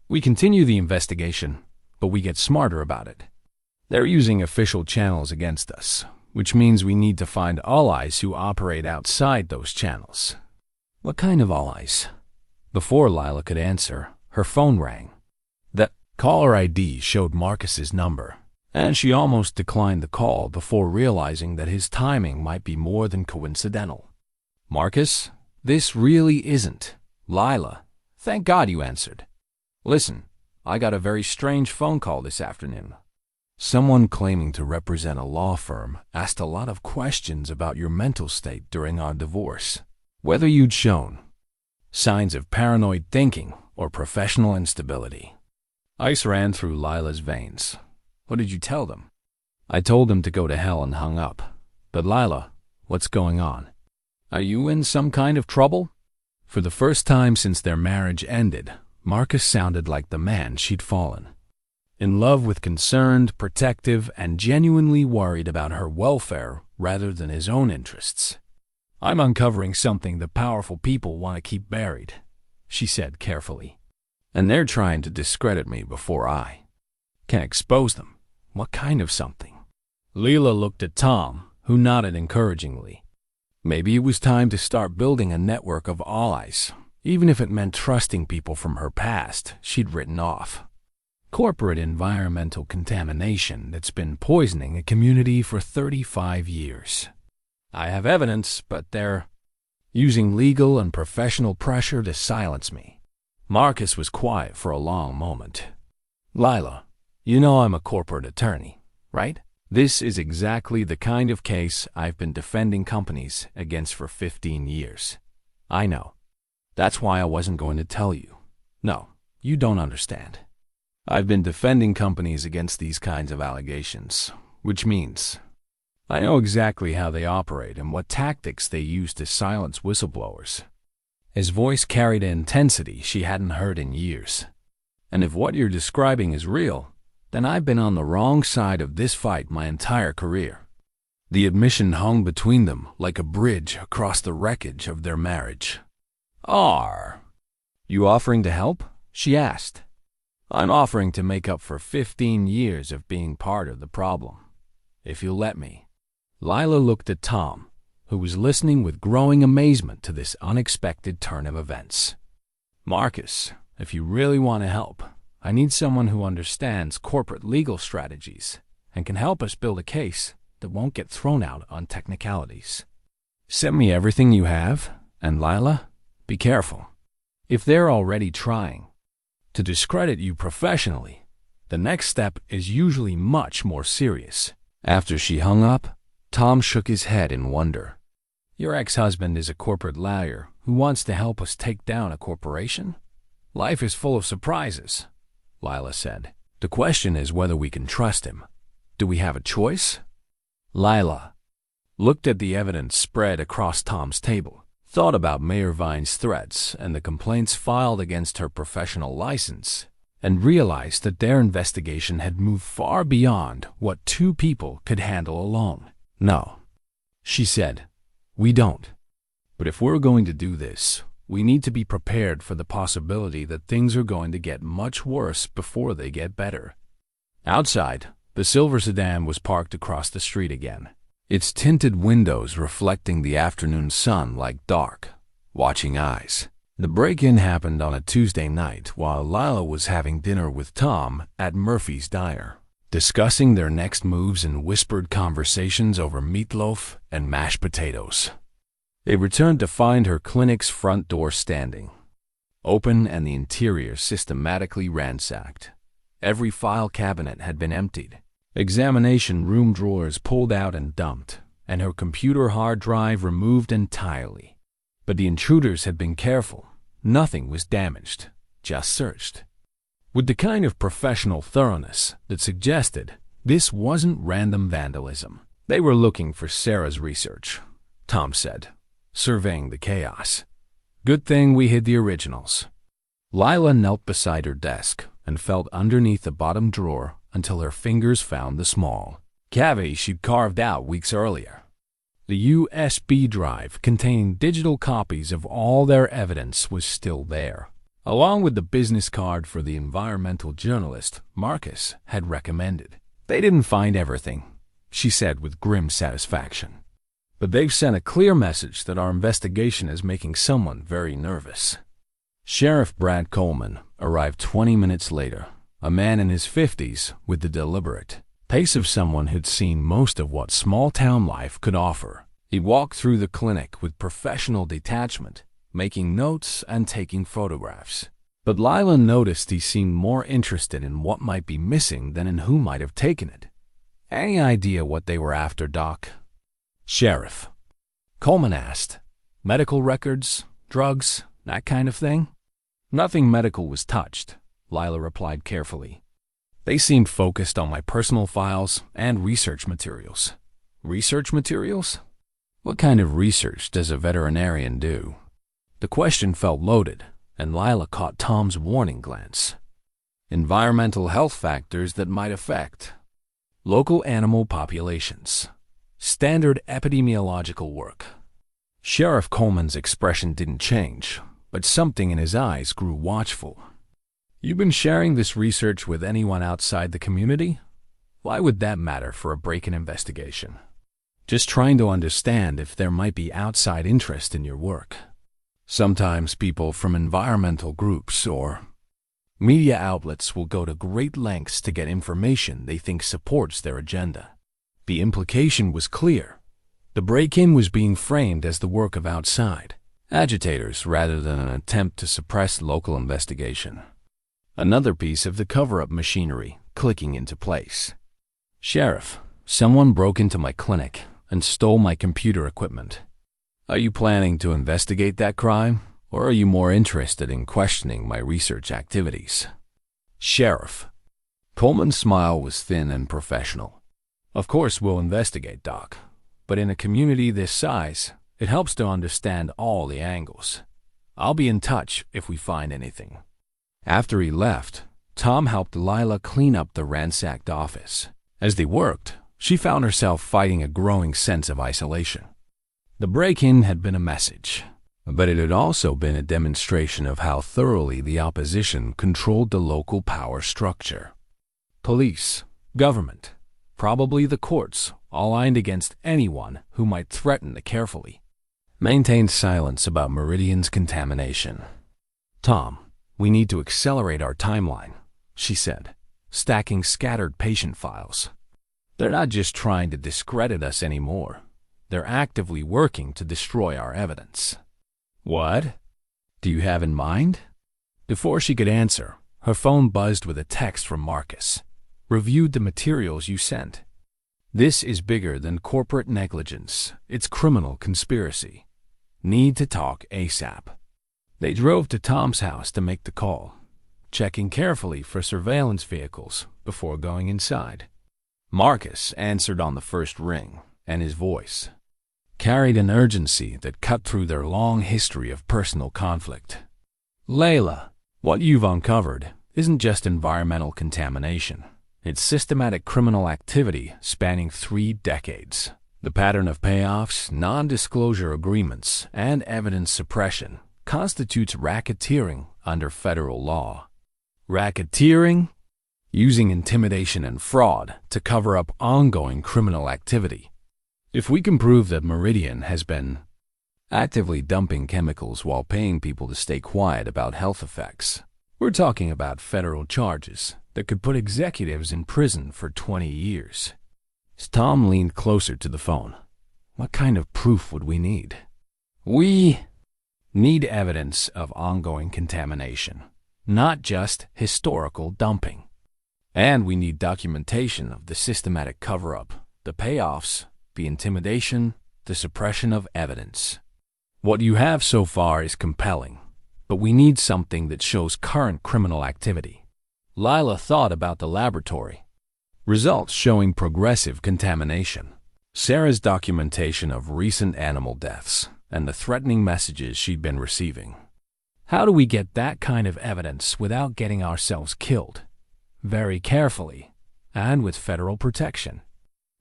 We continue the investigation, but we get smarter about it. They're using official channels against us, which means we need to find allies who operate outside those channels. What kind of allies? Before Lila could answer, her phone rang. The caller ID showed Marcus's number, and she almost declined the call before realizing that his timing might be more than coincidental. Marcus, this really isn't. Lila, thank God you answered. Listen, I got a very strange phone call this afternoon. Someone claiming to represent a law firm asked a lot of questions about your mental state during our divorce. Whether you'd shown signs of paranoid thinking or professional instability. Ice ran through Lila's veins. What did you tell them? I told them to go to hell and hung up. But Lila, what's going on? Are you in some kind of trouble? For the first time since their marriage ended, Marcus sounded like the man she'd fallen in love with, concerned, protective, and genuinely worried about her welfare rather than his own interests. I'm uncovering something the powerful people want to keep buried, she said carefully. And they're trying to discredit me before I can expose them. What kind of something? Lila looked at Tom, who nodded encouragingly. Maybe it was time to start building a network of allies, even if it meant trusting people from her past she'd written off. Corporate environmental contamination that's been poisoning a community for 35 years. I have evidence, but they're using legal and professional pressure to silence me. Marcus was quiet for a long moment. Lila, you know I'm a corporate attorney, right? This is exactly the kind of case I've been defending companies against for 15 years. I know. That's why I wasn't going to tell you. No, you don't understand. I've been defending companies against these kinds of allegations, which means I know exactly how they operate and what tactics they use to silence whistleblowers. His voice carried an intensity she hadn't heard in years. And if what you're describing is real, then I've been on the wrong side of this fight my entire career. The admission hung between them like a bridge across the wreckage of their marriage. Are you offering to help? She asked. I'm offering to make up for 15 years of being part of the problem, if you'll let me. Lila looked at Tom, who was listening with growing amazement to this unexpected turn of events. Marcus, if you really want to help, I need someone who understands corporate legal strategies and can help us build a case that won't get thrown out on technicalities. Send me everything you have, and Lila, be careful. If they're already trying to discredit you professionally, the next step is usually much more serious. After she hung up, Tom shook his head in wonder. Your ex-husband is a corporate lawyer who wants to help us take down a corporation? Life is full of surprises, Lila said. The question is whether we can trust him. Do we have a choice? Lila looked at the evidence spread across Tom's table, thought about Mayor Vine's threats and the complaints filed against her professional license, and realized that their investigation had moved far beyond what two people could handle alone. No, she said, we don't. But if we're going to do this, we need to be prepared for the possibility that things are going to get much worse before they get better. Outside, the silver sedan was parked across the street again, its tinted windows reflecting the afternoon sun like dark, watching eyes. The break-in happened on a Tuesday night while Lila was having dinner with Tom at Murphy's Diner, discussing their next moves in whispered conversations over meatloaf and mashed potatoes. They returned to find her clinic's front door standing, open and the interior systematically ransacked. Every file cabinet had been emptied, examination room drawers pulled out and dumped, and her computer hard drive removed entirely. But the intruders had been careful. Nothing was damaged, just searched. With the kind of professional thoroughness that suggested this wasn't random vandalism. They were looking for Sarah's research, Tom said, surveying the chaos. Good thing we hid the originals. Lila knelt beside her desk and felt underneath the bottom drawer until her fingers found the small cavity she'd carved out weeks earlier. The USB drive containing digital copies of all their evidence was still there, along with the business card for the environmental journalist Marcus had recommended. They didn't find everything, she said with grim satisfaction. But they've sent a clear message that our investigation is making someone very nervous. Sheriff Brad Coleman arrived 20 minutes later, a man in his 50s with the deliberate pace of someone who'd seen most of what small-town life could offer. He walked through the clinic with professional detachment, making notes and taking photographs. But Lila noticed he seemed more interested in what might be missing than in who might have taken it. Any idea what they were after, Doc? Sheriff, Coleman asked. Medical records, drugs, that kind of thing? Nothing medical was touched, Lila replied carefully. They seemed focused on my personal files and research materials. Research materials? What kind of research does a veterinarian do? The question felt loaded, and Lila caught Tom's warning glance. Environmental health factors that might affect local animal populations. Standard epidemiological work. Sheriff Coleman's expression didn't change, but something in his eyes grew watchful. "You've been sharing this research with anyone outside the community? Why would that matter for a break-in investigation?" "Just trying to understand if there might be outside interest in your work. Sometimes people from environmental groups or media outlets will go to great lengths to get information they think supports their agenda." The implication was clear. The break-in was being framed as the work of outside agitators rather than an attempt to suppress local investigation. Another piece of the cover-up machinery clicking into place. "Sheriff, someone broke into my clinic and stole my computer equipment. Are you planning to investigate that crime, or are you more interested in questioning my research activities?" "Sheriff." Coleman's smile was thin and professional. "Of course we'll investigate, Doc. But in a community this size, it helps to understand all the angles. I'll be in touch if we find anything." After he left, Tom helped Lila clean up the ransacked office. As they worked, she found herself fighting a growing sense of isolation. The break-in had been a message, but it had also been a demonstration of how thoroughly the opposition controlled the local power structure. Police, government, probably the courts, all lined against anyone who might threaten the carefully maintained silence about Meridian's contamination. "Tom, we need to accelerate our timeline," she said, stacking scattered patient files. "They're not just trying to discredit us anymore. They're actively working to destroy our evidence." "What do you have in mind?" Before she could answer, her phone buzzed with a text from Marcus. "Reviewed the materials you sent. This is bigger than corporate negligence. It's criminal conspiracy. Need to talk ASAP." They drove to Tom's house to make the call, checking carefully for surveillance vehicles before going inside. Marcus answered on the first ring, and his voice carried an urgency that cut through their long history of personal conflict. "Lila, what you've uncovered isn't just environmental contamination. It's systematic criminal activity spanning 3 decades. The pattern of payoffs, non-disclosure agreements, and evidence suppression constitutes racketeering under federal law." Racketeering? Using intimidation and fraud to cover up ongoing criminal activity. If we can prove that Meridian has been actively dumping chemicals while paying people to stay quiet about health effects, we're talking about federal charges that could put executives in prison for 20 years. Tom leaned closer to the phone. "What kind of proof would we need?" "We need evidence of ongoing contamination, not just historical dumping. And we need documentation of the systematic cover-up, the payoffs, the intimidation, the suppression of evidence. What you have so far is compelling, but we need something that shows current criminal activity." Lila thought about the laboratory. Results showing progressive contamination. Sarah's documentation of recent animal deaths, and the threatening messages she'd been receiving. How do we get that kind of evidence without getting ourselves killed? Very carefully, and with federal protection.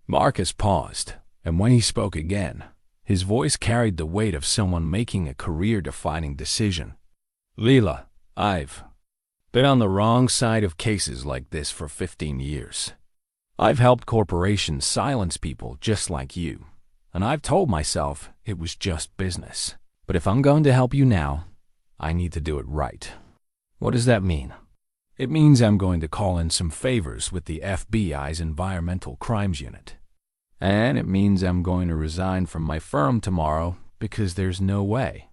Marcus paused, and when he spoke again, his voice carried the weight of someone making a career-defining decision. "Lila, I've been on the wrong side of cases like this for 15 years. I've helped corporations silence people just like you, and I've told myself it was just business. But if I'm going to help you now, I need to do it right." "What does that mean?" "It means I'm going to call in some favors with the FBI's Environmental Crimes Unit. And it means I'm going to resign from my firm tomorrow because there's no way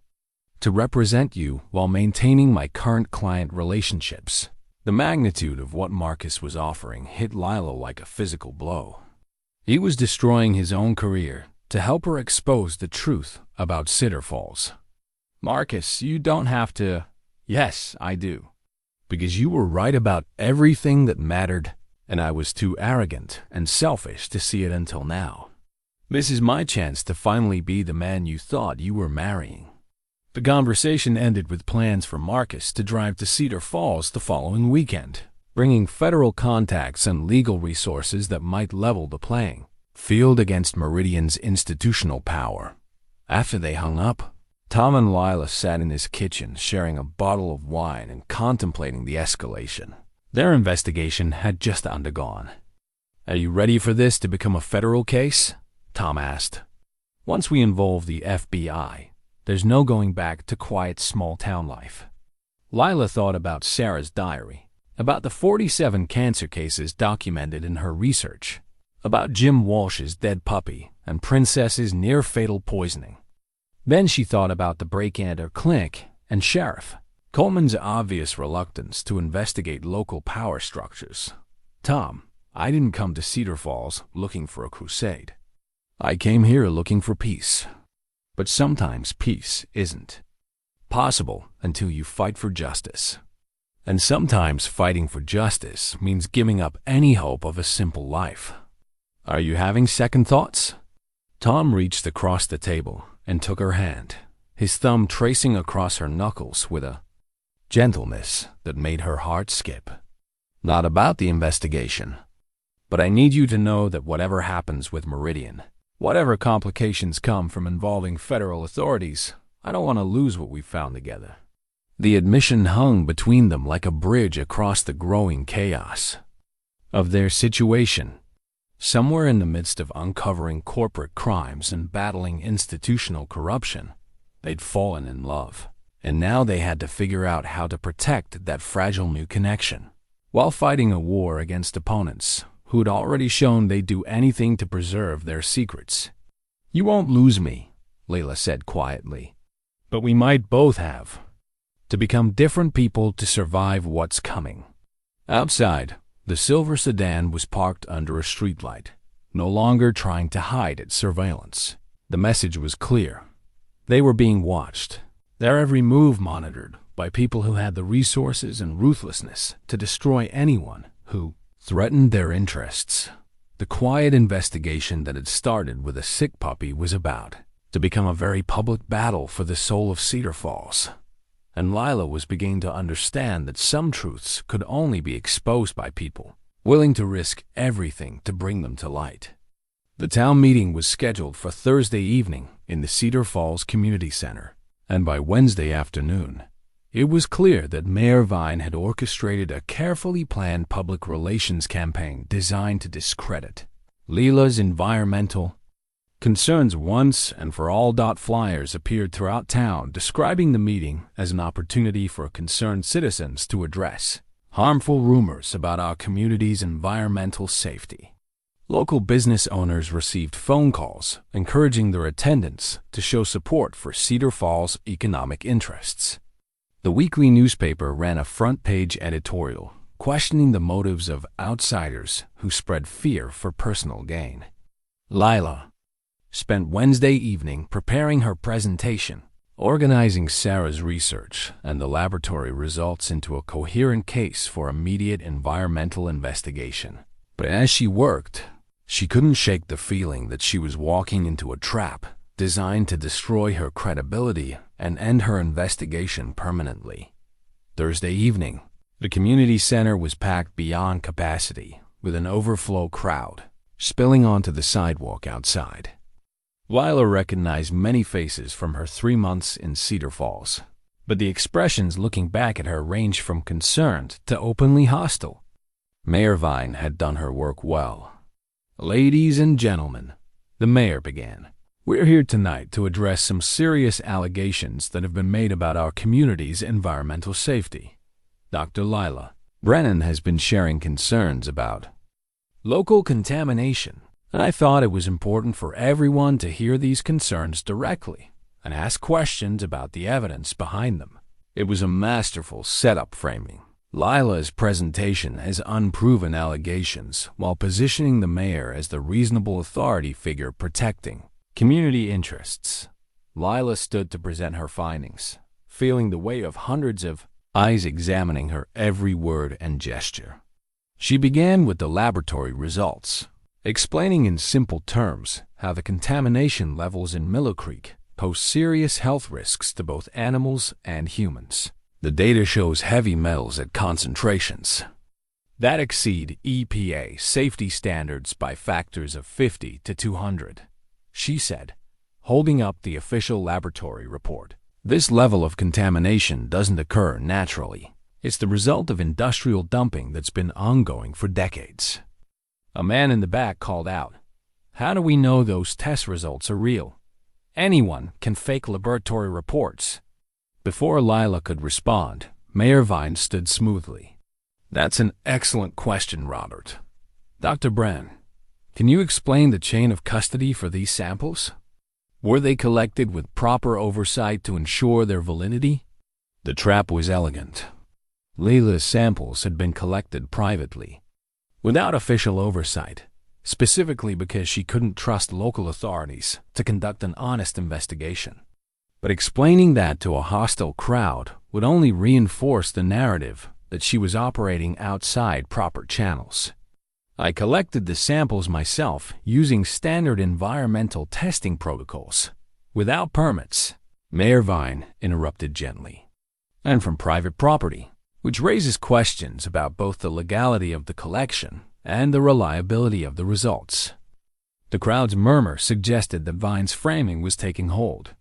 to represent you while maintaining my current client relationships." The magnitude of what Marcus was offering hit Lila like a physical blow. He was destroying his own career to help her expose the truth about Cedar Falls. "Marcus, you don't have to." "Yes, I do. Because you were right about everything that mattered, and I was too arrogant and selfish to see it until now." This is my chance to finally be the man you thought you were marrying." The conversation ended with plans for Marcus to drive to Cedar Falls the following weekend, bringing federal contacts and legal resources that might level the playing field against Meridian's institutional power. After they hung up, Tom and Lila sat in his kitchen sharing a bottle of wine and contemplating the escalation their investigation had just undergone. "Are you ready for this to become a federal case?" Tom asked. "Once we involve the FBI, there's no going back to quiet small-town life." Lila thought about Sarah's diary, about the 47 cancer cases documented in her research, about Jim Walsh's dead puppy and Princess's near-fatal poisoning. Then she thought about the break-in at her clinic and Sheriff Coleman's obvious reluctance to investigate local power structures. "Tom, I didn't come to Cedar Falls looking for a crusade. I came here looking for peace. But sometimes peace isn't possible until you fight for justice. And sometimes fighting for justice means giving up any hope of a simple life. Are you having second thoughts?" Tom reached across the table and took her hand, his thumb tracing across her knuckles with a gentleness that made her heart skip. "Not about the investigation. But I need you to know that whatever happens with Meridian, whatever complications come from involving federal authorities, I don't want to lose what we've found together." The admission hung between them like a bridge across the growing chaos of their situation. Somewhere in the midst of uncovering corporate crimes and battling institutional corruption, they'd fallen in love, and now they had to figure out how to protect that fragile new connection, while fighting a war against opponents who'd already shown they'd do anything to preserve their secrets. "You won't lose me," Lila said quietly. "But we might both have to become different people to survive what's coming." Outside, the silver sedan was parked under a streetlight, no longer trying to hide its surveillance. The message was clear. They were being watched, their every move monitored by people who had the resources and ruthlessness to destroy anyone who threatened their interests. The quiet investigation that had started with a sick puppy was about to become a very public battle for the soul of Cedar Falls. And Lila was beginning to understand that some truths could only be exposed by people willing to risk everything to bring them to light. The town meeting was scheduled for Thursday evening in the Cedar Falls Community Center, and by Wednesday afternoon, it was clear that Mayor Vine had orchestrated a carefully planned public relations campaign designed to discredit Lila's environmental concerns. Once and for all. Flyers appeared throughout town describing the meeting as an opportunity for concerned citizens to address harmful rumors about our community's environmental safety. Local business owners received phone calls encouraging their attendants to show support for Cedar Falls' economic interests. The weekly newspaper ran a front-page editorial questioning the motives of outsiders who spread fear for personal gain. Lila spent Wednesday evening preparing her presentation, organizing Sarah's research and the laboratory results into a coherent case for immediate environmental investigation. But as she worked, she couldn't shake the feeling that she was walking into a trap designed to destroy her credibility and end her investigation permanently. Thursday evening, the community center was packed beyond capacity, with an overflow crowd spilling onto the sidewalk outside. Lila recognized many faces from her 3 months in Cedar Falls, but the expressions looking back at her ranged from concerned to openly hostile. Mayor Vine had done her work well. "Ladies and gentlemen," the mayor began, "we're here tonight to address some serious allegations that have been made about our community's environmental safety. Dr. Lila Brennan has been sharing concerns about local contamination, and I thought it was important for everyone to hear these concerns directly and ask questions about the evidence behind them." It was a masterful setup framing. Lila's presentation has unproven allegations while positioning the mayor as the reasonable authority figure protecting community interests. Lila stood to present her findings, feeling the weight of hundreds of eyes examining her every word and gesture. She began with the laboratory results, explaining in simple terms how the contamination levels in Miller Creek pose serious health risks to both animals and humans. The data shows heavy metals at concentrations that exceed EPA safety standards by factors of 50 to 200, she said, holding up the official laboratory report. This level of contamination doesn't occur naturally. It's the result of industrial dumping that's been ongoing for decades. A man in the back called out, "How do we know those test results are real? Anyone can fake laboratory reports." Before Lila could respond, Mayor Vine stood smoothly. "That's an excellent question, Robert. Dr. Brennan, can you explain the chain of custody for these samples? Were they collected with proper oversight to ensure their validity?" The trap was elegant. Lila's samples had been collected privately, without official oversight, specifically because she couldn't trust local authorities to conduct an honest investigation. But explaining that to a hostile crowd would only reinforce the narrative that she was operating outside proper channels. "I collected the samples myself using standard environmental testing protocols, without permits," Mayor Vine interrupted gently, "and from private property, which raises questions about both the legality of the collection and the reliability of the results." The crowd's murmur suggested that Vine's framing was taking hold.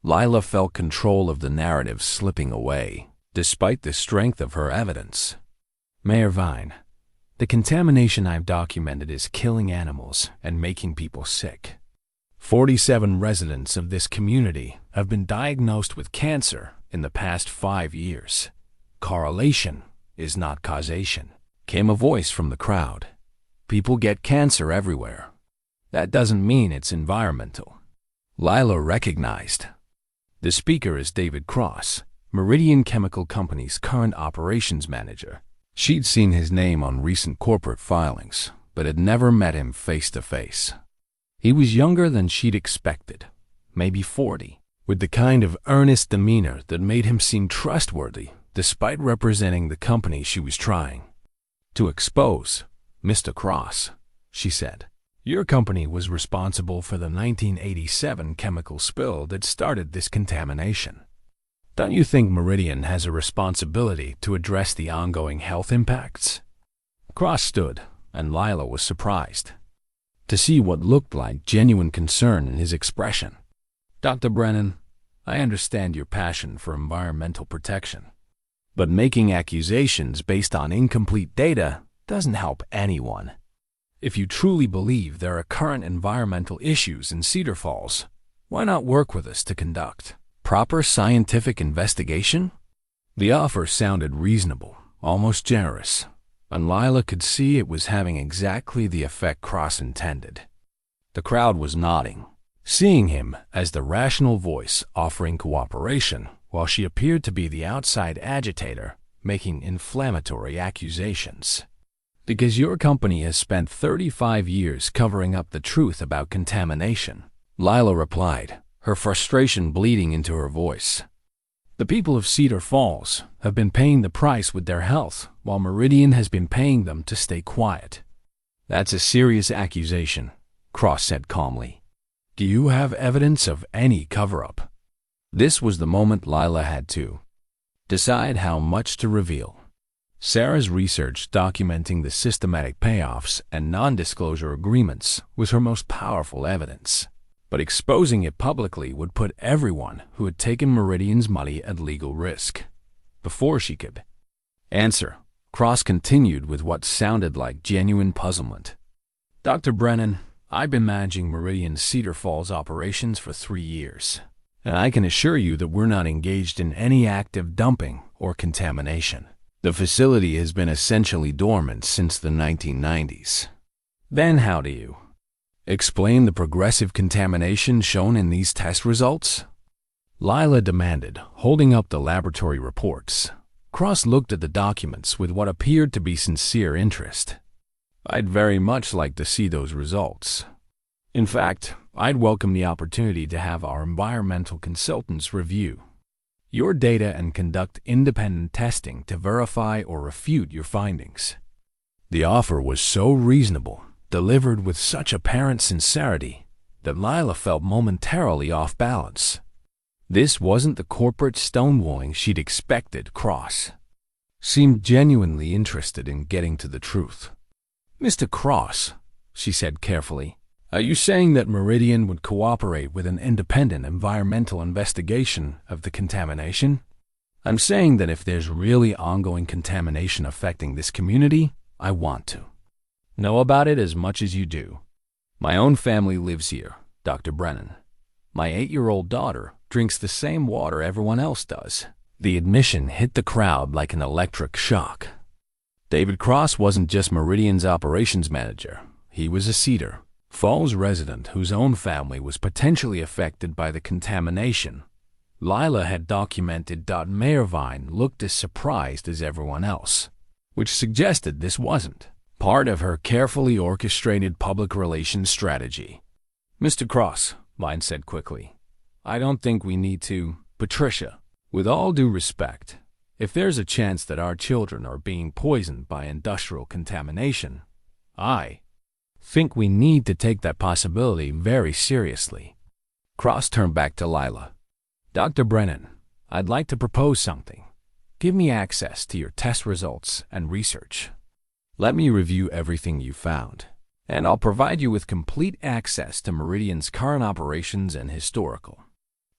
Lila felt control of the narrative slipping away, despite the strength of her evidence. "Mayor Vine, the contamination I've documented is killing animals and making people sick. 47 residents of this community have been diagnosed with cancer in the past 5 years. Correlation is not causation," came a voice from the crowd. "People get cancer everywhere. That doesn't mean it's environmental." Lila recognized. The speaker is David Cross, Meridian Chemical Company's current operations manager. She'd seen his name on recent corporate filings, but had never met him face to face. He was younger than she'd expected, maybe 40, with the kind of earnest demeanor that made him seem trustworthy despite representing the company she was trying to expose. "Mr. Cross," she said, "your company was responsible for the 1987 chemical spill that started this contamination. Don't you think Meridian has a responsibility to address the ongoing health impacts?" Cross stood, and Lila was surprised to see what looked like genuine concern in his expression. "Dr. Brennan, I understand your passion for environmental protection, but making accusations based on incomplete data doesn't help anyone. If you truly believe there are current environmental issues in Cedar Falls, why not work with us to conduct proper scientific investigation?" The offer sounded reasonable, almost generous, and Lila could see it was having exactly the effect Cross intended. The crowd was nodding, seeing him as the rational voice offering cooperation, while she appeared to be the outside agitator making inflammatory accusations. "Because your company has spent 35 years covering up the truth about contamination," Lila replied, her frustration bleeding into her voice. "The people of Cedar Falls have been paying the price with their health, while Meridian has been paying them to stay quiet." "That's a serious accusation," Cross said calmly. "Do you have evidence of any cover-up?" This was the moment Lila had to decide how much to reveal. Sarah's research documenting the systematic payoffs and non-disclosure agreements was her most powerful evidence. But exposing it publicly would put everyone who had taken Meridian's money at legal risk. Before she could answer, Cross continued with what sounded like genuine puzzlement. "Dr. Brennan, I've been managing Meridian's Cedar Falls operations for 3 years, and I can assure you that we're not engaged in any active dumping or contamination. The facility has been essentially dormant since the 1990s. Then how do you explain the progressive contamination shown in these test results?" Lila demanded, holding up the laboratory reports. Cross looked at the documents with what appeared to be sincere interest. "I'd very much like to see those results. In fact, I'd welcome the opportunity to have our environmental consultants review your data and conduct independent testing to verify or refute your findings." The offer was so reasonable delivered with such apparent sincerity that Lila felt momentarily off balance. This wasn't the corporate stonewalling she'd expected. Cross seemed genuinely interested in getting to the truth. "Mr. Cross," she said carefully, "are you saying that Meridian would cooperate with an independent environmental investigation of the contamination?" "I'm saying that if there's really ongoing contamination affecting this community, I want to know about it as much as you do. My own family lives here, Dr. Brennan. My 8-year-old daughter drinks the same water everyone else does." The admission hit the crowd like an electric shock. David Cross wasn't just Meridian's operations manager. He was a Cedar Falls resident whose own family was potentially affected by the contamination. Lila had documented. Mayor Vine looked as surprised as everyone else, which suggested this wasn't part of her carefully orchestrated public relations strategy. "Mr. Cross," Vine said quickly, "I don't think we need to—" "Patricia, with all due respect, if there's a chance that our children are being poisoned by industrial contamination, I think we need to take that possibility very seriously." Cross turned back to Lila. "Dr. Brennan, I'd like to propose something. Give me access to your test results and research. Let me review everything you found, and I'll provide you with complete access to Meridian's current operations and historical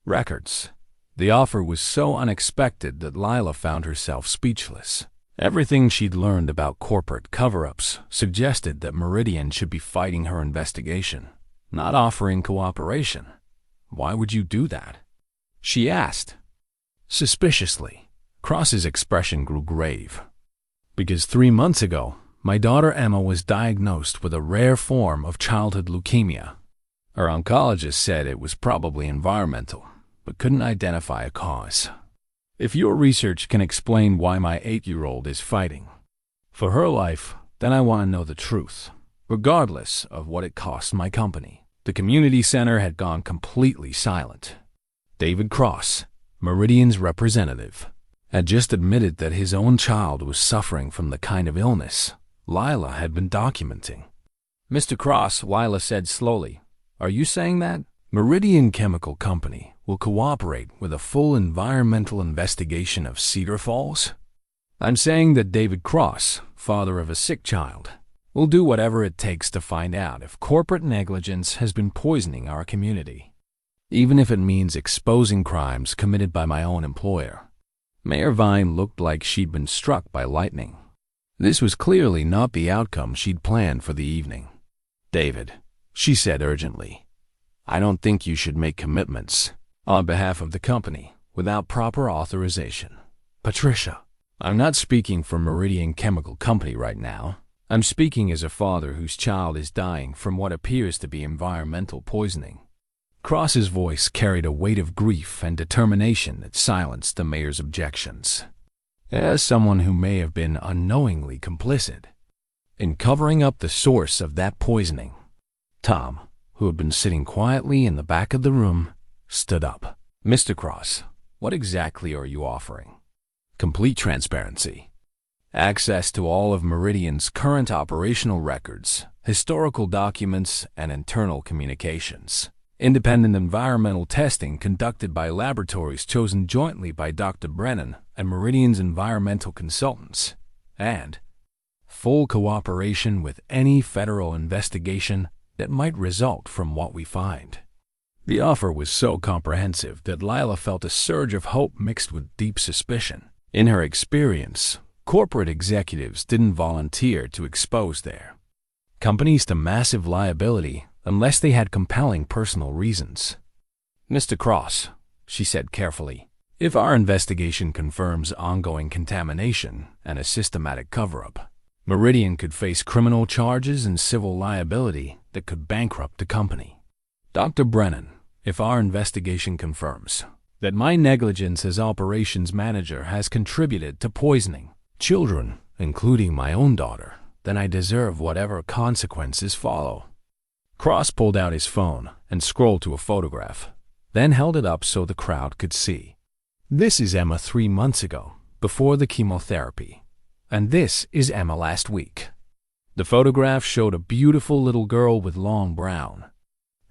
records." The offer was so unexpected that Lila found herself speechless. Everything she'd learned about corporate cover-ups suggested that Meridian should be fighting her investigation, not offering cooperation. "Why would you do that?" she asked suspiciously. Cross's expression grew grave. "Because 3 months ago, my daughter Emma was diagnosed with a rare form of childhood leukemia. Her oncologist said it was probably environmental, but couldn't identify a cause. If your research can explain why my 8-year-old is fighting for her life, then I want to know the truth, regardless of what it costs my company." The community center had gone completely silent. David Cross, Meridian's representative, had just admitted that his own child was suffering from the kind of illness Lila had been documenting. "Mr. Cross," Lila said slowly, "are you saying that Meridian Chemical Company will cooperate with a full environmental investigation of Cedar Falls?" "I'm saying that David Cross, father of a sick child, will do whatever it takes to find out if corporate negligence has been poisoning our community, even if it means exposing crimes committed by my own employer." Mayor Vine looked like she'd been struck by lightning. This was clearly not the outcome she'd planned for the evening. "David," she said urgently, "I don't think you should make commitments on behalf of the company without proper authorization." "Patricia, I'm not speaking for Meridian Chemical Company right now. I'm speaking as a father whose child is dying from what appears to be environmental poisoning." Cross's voice carried a weight of grief and determination that silenced the mayor's objections. As someone who may have been unknowingly complicit in covering up the source of that poisoning, Tom, who had been sitting quietly in the back of the room, stood up. "Mr. Cross, what exactly are you offering?" "Complete transparency. Access to all of Meridian's current operational records, historical documents, and internal communications. Independent environmental testing conducted by laboratories chosen jointly by Dr. Brennan and Meridian's environmental consultants. And full cooperation with any federal investigation that might result from what we find." The offer was so comprehensive that Lila felt a surge of hope mixed with deep suspicion. In her experience, corporate executives didn't volunteer to expose their companies to massive liability unless they had compelling personal reasons. "Mr. Cross," she said carefully, "if our investigation confirms ongoing contamination and a systematic cover-up, Meridian could face criminal charges and civil liability that could bankrupt the company. Dr. Brennan, if our investigation confirms that my negligence as operations manager has contributed to poisoning children, including my own daughter, then I deserve whatever consequences follow." Cross pulled out his phone and scrolled to a photograph, then held it up so the crowd could see. "This is Emma 3 months ago, before the chemotherapy. And this is Emma last week." The photograph showed a beautiful little girl with long brown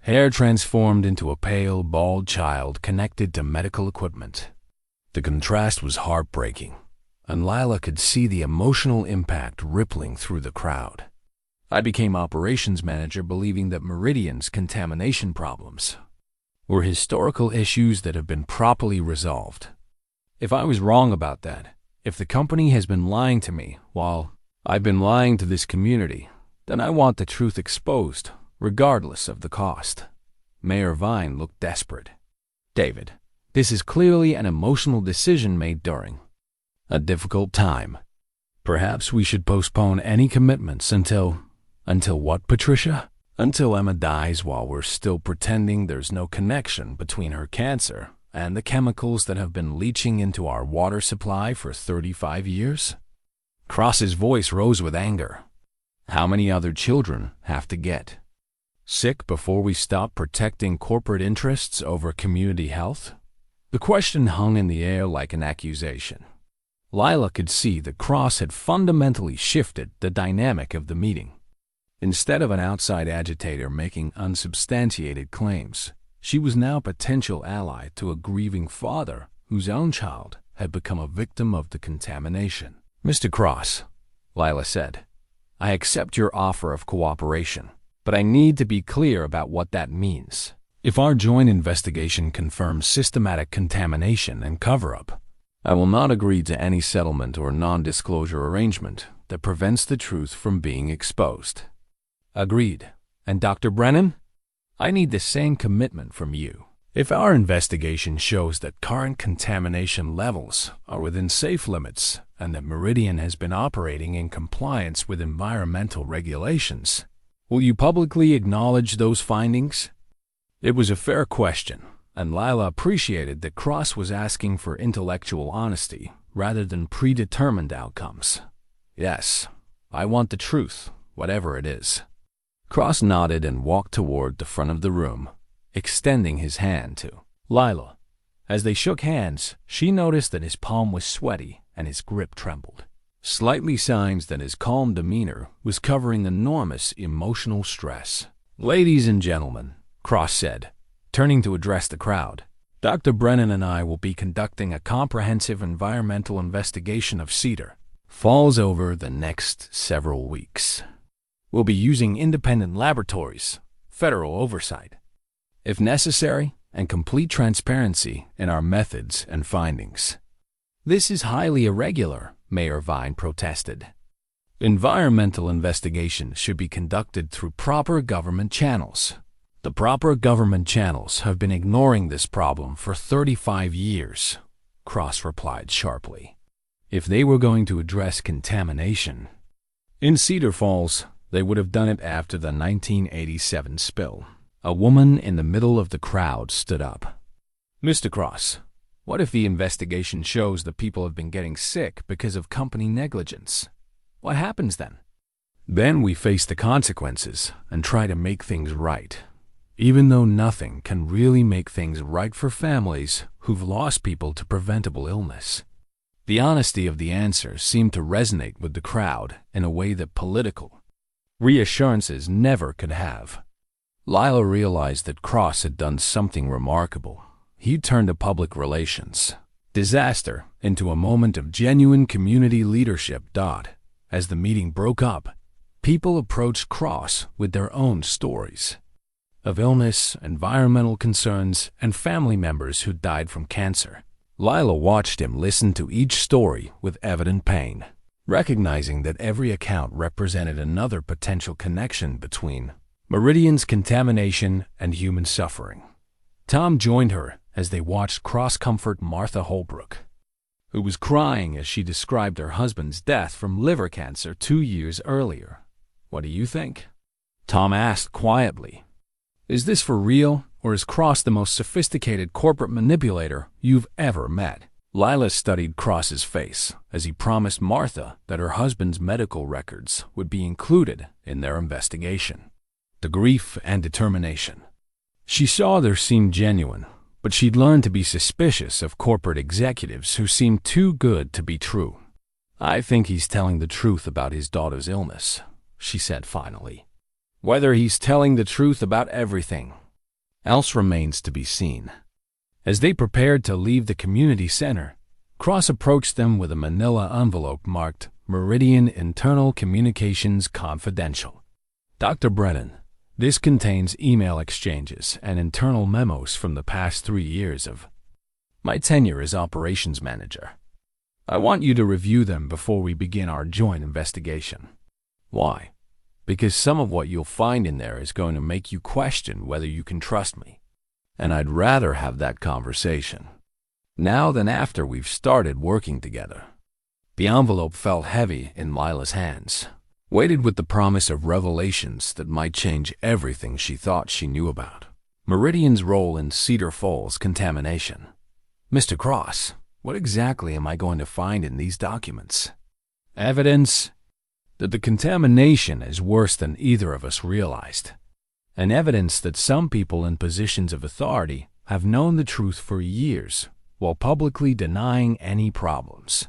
hair transformed into a pale, bald child connected to medical equipment. The contrast was heartbreaking, and Lila could see the emotional impact rippling through the crowd. I became operations manager believing that Meridian's contamination problems were historical issues that have been properly resolved. If I was wrong about that, if the company has been lying to me while I've been lying to this community, then I want the truth exposed, regardless of the cost. Mayor Vine looked desperate. David, this is clearly an emotional decision made during a difficult time. Perhaps we should postpone any commitments until what, Patricia? Until Emma dies while we're still pretending there's no connection between her cancer and the chemicals that have been leaching into our water supply for 35 years? Cross's voice rose with anger. How many other children have to get sick before we stop protecting corporate interests over community health? The question hung in the air like an accusation. Lila could see that Cross had fundamentally shifted the dynamic of the meeting. Instead of an outside agitator making unsubstantiated claims, she was now a potential ally to a grieving father whose own child had become a victim of the contamination. Mr. Cross, Lila said, I accept your offer of cooperation, but I need to be clear about what that means. If our joint investigation confirms systematic contamination and cover-up, I will not agree to any settlement or non-disclosure arrangement that prevents the truth from being exposed. Agreed. And Dr. Brennan? I need the same commitment from you. If our investigation shows that current contamination levels are within safe limits and that Meridian has been operating in compliance with environmental regulations, will you publicly acknowledge those findings? It was a fair question, and Lila appreciated that Cross was asking for intellectual honesty rather than predetermined outcomes. Yes, I want the truth, whatever it is. Cross nodded and walked toward the front of the room, extending his hand to Lila. As they shook hands, she noticed that his palm was sweaty and his grip trembled. Slightly signs that his calm demeanor was covering enormous emotional stress. Ladies and gentlemen, Cross said, turning to address the crowd, Dr. Brennan and I will be conducting a comprehensive environmental investigation of Cedar Falls over the next several weeks. We'll be using independent laboratories, federal oversight, if necessary, and complete transparency in our methods and findings. This is highly irregular, Mayor Vine protested. Environmental investigations should be conducted through proper government channels. The proper government channels have been ignoring this problem for 35 years, Cross replied sharply. If they were going to address contamination in Cedar Falls, they would have done it after the 1987 spill. A woman in the middle of the crowd stood up. Mr. Cross, what if the investigation shows that people have been getting sick because of company negligence? What happens then? Then we face the consequences and try to make things right. Even though nothing can really make things right for families who've lost people to preventable illness. The honesty of the answer seemed to resonate with the crowd in a way that political reassurances never could have. Lila realized that Cross had done something remarkable. He turned to public relations disaster into a moment of genuine community leadership. As the meeting broke up, people approached Cross with their own stories of illness, environmental concerns, and family members who died from cancer. Lila watched him listen to each story with evident pain, recognizing that every account represented another potential connection between Meridian's contamination and human suffering. Tom joined her as they watched Cross comfort Martha Holbrook, who was crying as she described her husband's death from liver cancer 2 years earlier. What do you think? Tom asked quietly. Is this for real, or is Cross the most sophisticated corporate manipulator you've ever met? Lila studied Cross's face as he promised Martha that her husband's medical records would be included in their investigation. The grief and determination she saw there seemed genuine, but she'd learned to be suspicious of corporate executives who seemed too good to be true. I think he's telling the truth about his daughter's illness, she said finally. Whether he's telling the truth about everything else remains to be seen. As they prepared to leave the community center, Cross approached them with a manila envelope marked Meridian Internal Communications Confidential. Dr. Brennan, this contains email exchanges and internal memos from the past 3 years of my tenure as operations manager. I want you to review them before we begin our joint investigation. Why? Because some of what you'll find in there is going to make you question whether you can trust me. And I'd rather have that conversation now than after we've started working together. The envelope felt heavy in Lila's hands, weighted with the promise of revelations that might change everything she thought she knew about Meridian's role in Cedar Falls contamination. Mr. Cross, what exactly am I going to find in these documents? Evidence that the contamination is worse than either of us realized, and evidence that some people in positions of authority have known the truth for years while publicly denying any problems.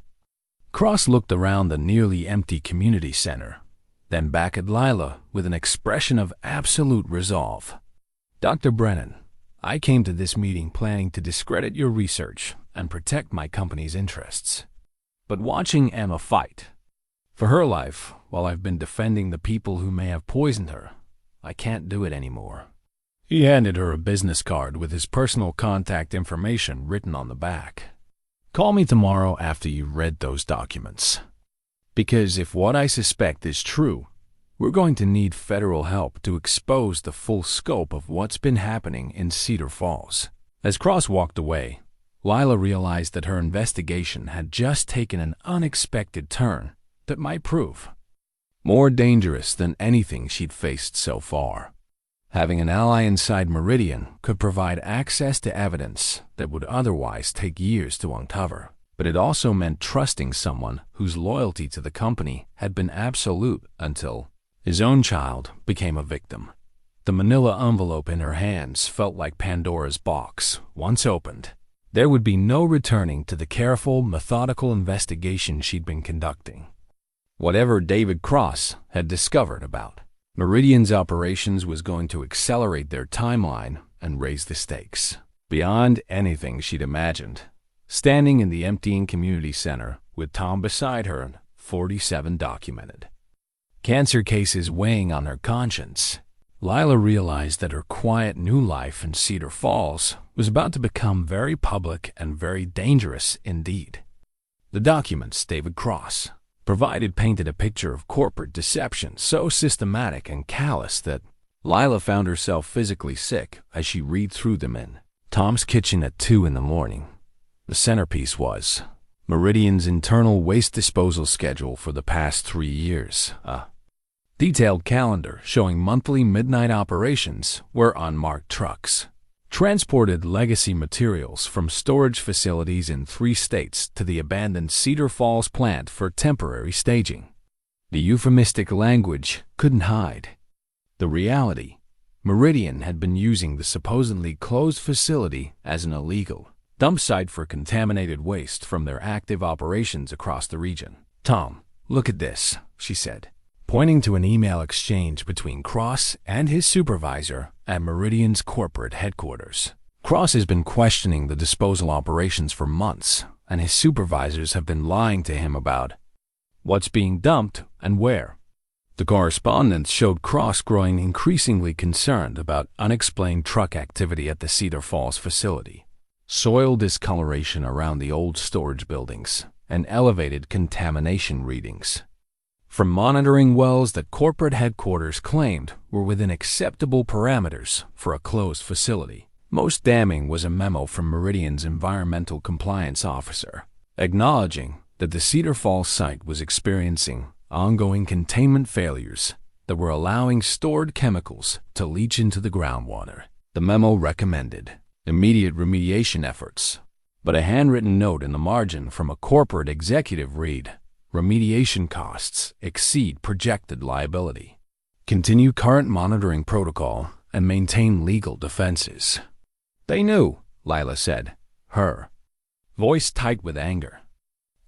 Cross looked around the nearly empty community center, then back at Lila with an expression of absolute resolve. Dr. Brennan, I came to this meeting planning to discredit your research and protect my company's interests. But watching Emma fight for her life while I've been defending the people who may have poisoned her, I can't do it anymore. He handed her a business card with his personal contact information written on the back. Call me tomorrow after you've read those documents. Because if what I suspect is true, we're going to need federal help to expose the full scope of what's been happening in Cedar Falls. As Cross walked away, Lila realized that her investigation had just taken an unexpected turn that might prove more dangerous than anything she'd faced so far. Having an ally inside Meridian could provide access to evidence that would otherwise take years to uncover, but it also meant trusting someone whose loyalty to the company had been absolute until his own child became a victim. The manila envelope in her hands felt like Pandora's box. Once opened, there would be no returning to the careful, methodical investigation she'd been conducting. Whatever David Cross had discovered about Meridian's operations was going to accelerate their timeline and raise the stakes beyond anything she'd imagined. Standing in the emptying community center with Tom beside her and 47 documented cancer cases weighing on her conscience, Lila realized that her quiet new life in Cedar Falls was about to become very public and very dangerous indeed. The documents David Cross provided painted a picture of corporate deception so systematic and callous that Lila found herself physically sick as she read through them in Tom's kitchen at 2 in the morning. The centerpiece was Meridian's internal waste disposal schedule for the past 3 years, a detailed calendar showing monthly midnight operations where unmarked trucks transported legacy materials from storage facilities in 3 states to the abandoned Cedar Falls plant for temporary staging. The euphemistic language couldn't hide the reality. Meridian had been using the supposedly closed facility as an illegal dump site for contaminated waste from their active operations across the region. Tom, look at this, she said, pointing to an email exchange between Cross and his supervisor at Meridian's corporate headquarters. Cross has been questioning the disposal operations for months, and his supervisors have been lying to him about what's being dumped and where. The correspondence showed Cross growing increasingly concerned about unexplained truck activity at the Cedar Falls facility, soil discoloration around the old storage buildings, and elevated contamination readings from monitoring wells that corporate headquarters claimed were within acceptable parameters for a closed facility. Most damning was a memo from Meridian's environmental compliance officer, acknowledging that the Cedar Falls site was experiencing ongoing containment failures that were allowing stored chemicals to leach into the groundwater. The memo recommended immediate remediation efforts, but a handwritten note in the margin from a corporate executive read, remediation costs exceed projected liability. Continue current monitoring protocol and maintain legal defenses. They knew, Lila said, her voice tight with anger.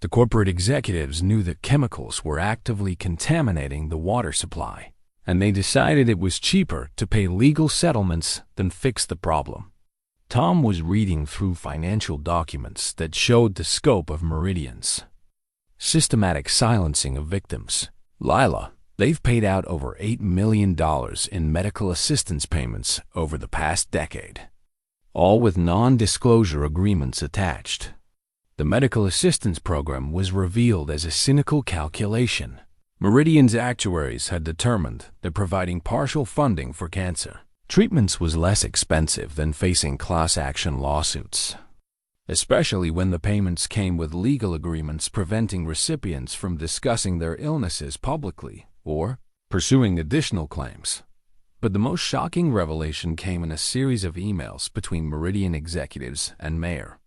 The corporate executives knew that chemicals were actively contaminating the water supply, and they decided it was cheaper to pay legal settlements than fix the problem. Tom was reading through financial documents that showed the scope of Meridian's systematic silencing of victims. Lila, they've paid out over $8 million in medical assistance payments over the past decade, all with non-disclosure agreements attached. The medical assistance program was revealed as a cynical calculation. Meridian's actuaries had determined that providing partial funding for cancer treatments was less expensive than facing class action lawsuits, especially when the payments came with legal agreements preventing recipients from discussing their illnesses publicly or pursuing additional claims. But the most shocking revelation came in a series of emails between Meridian executives and Mayor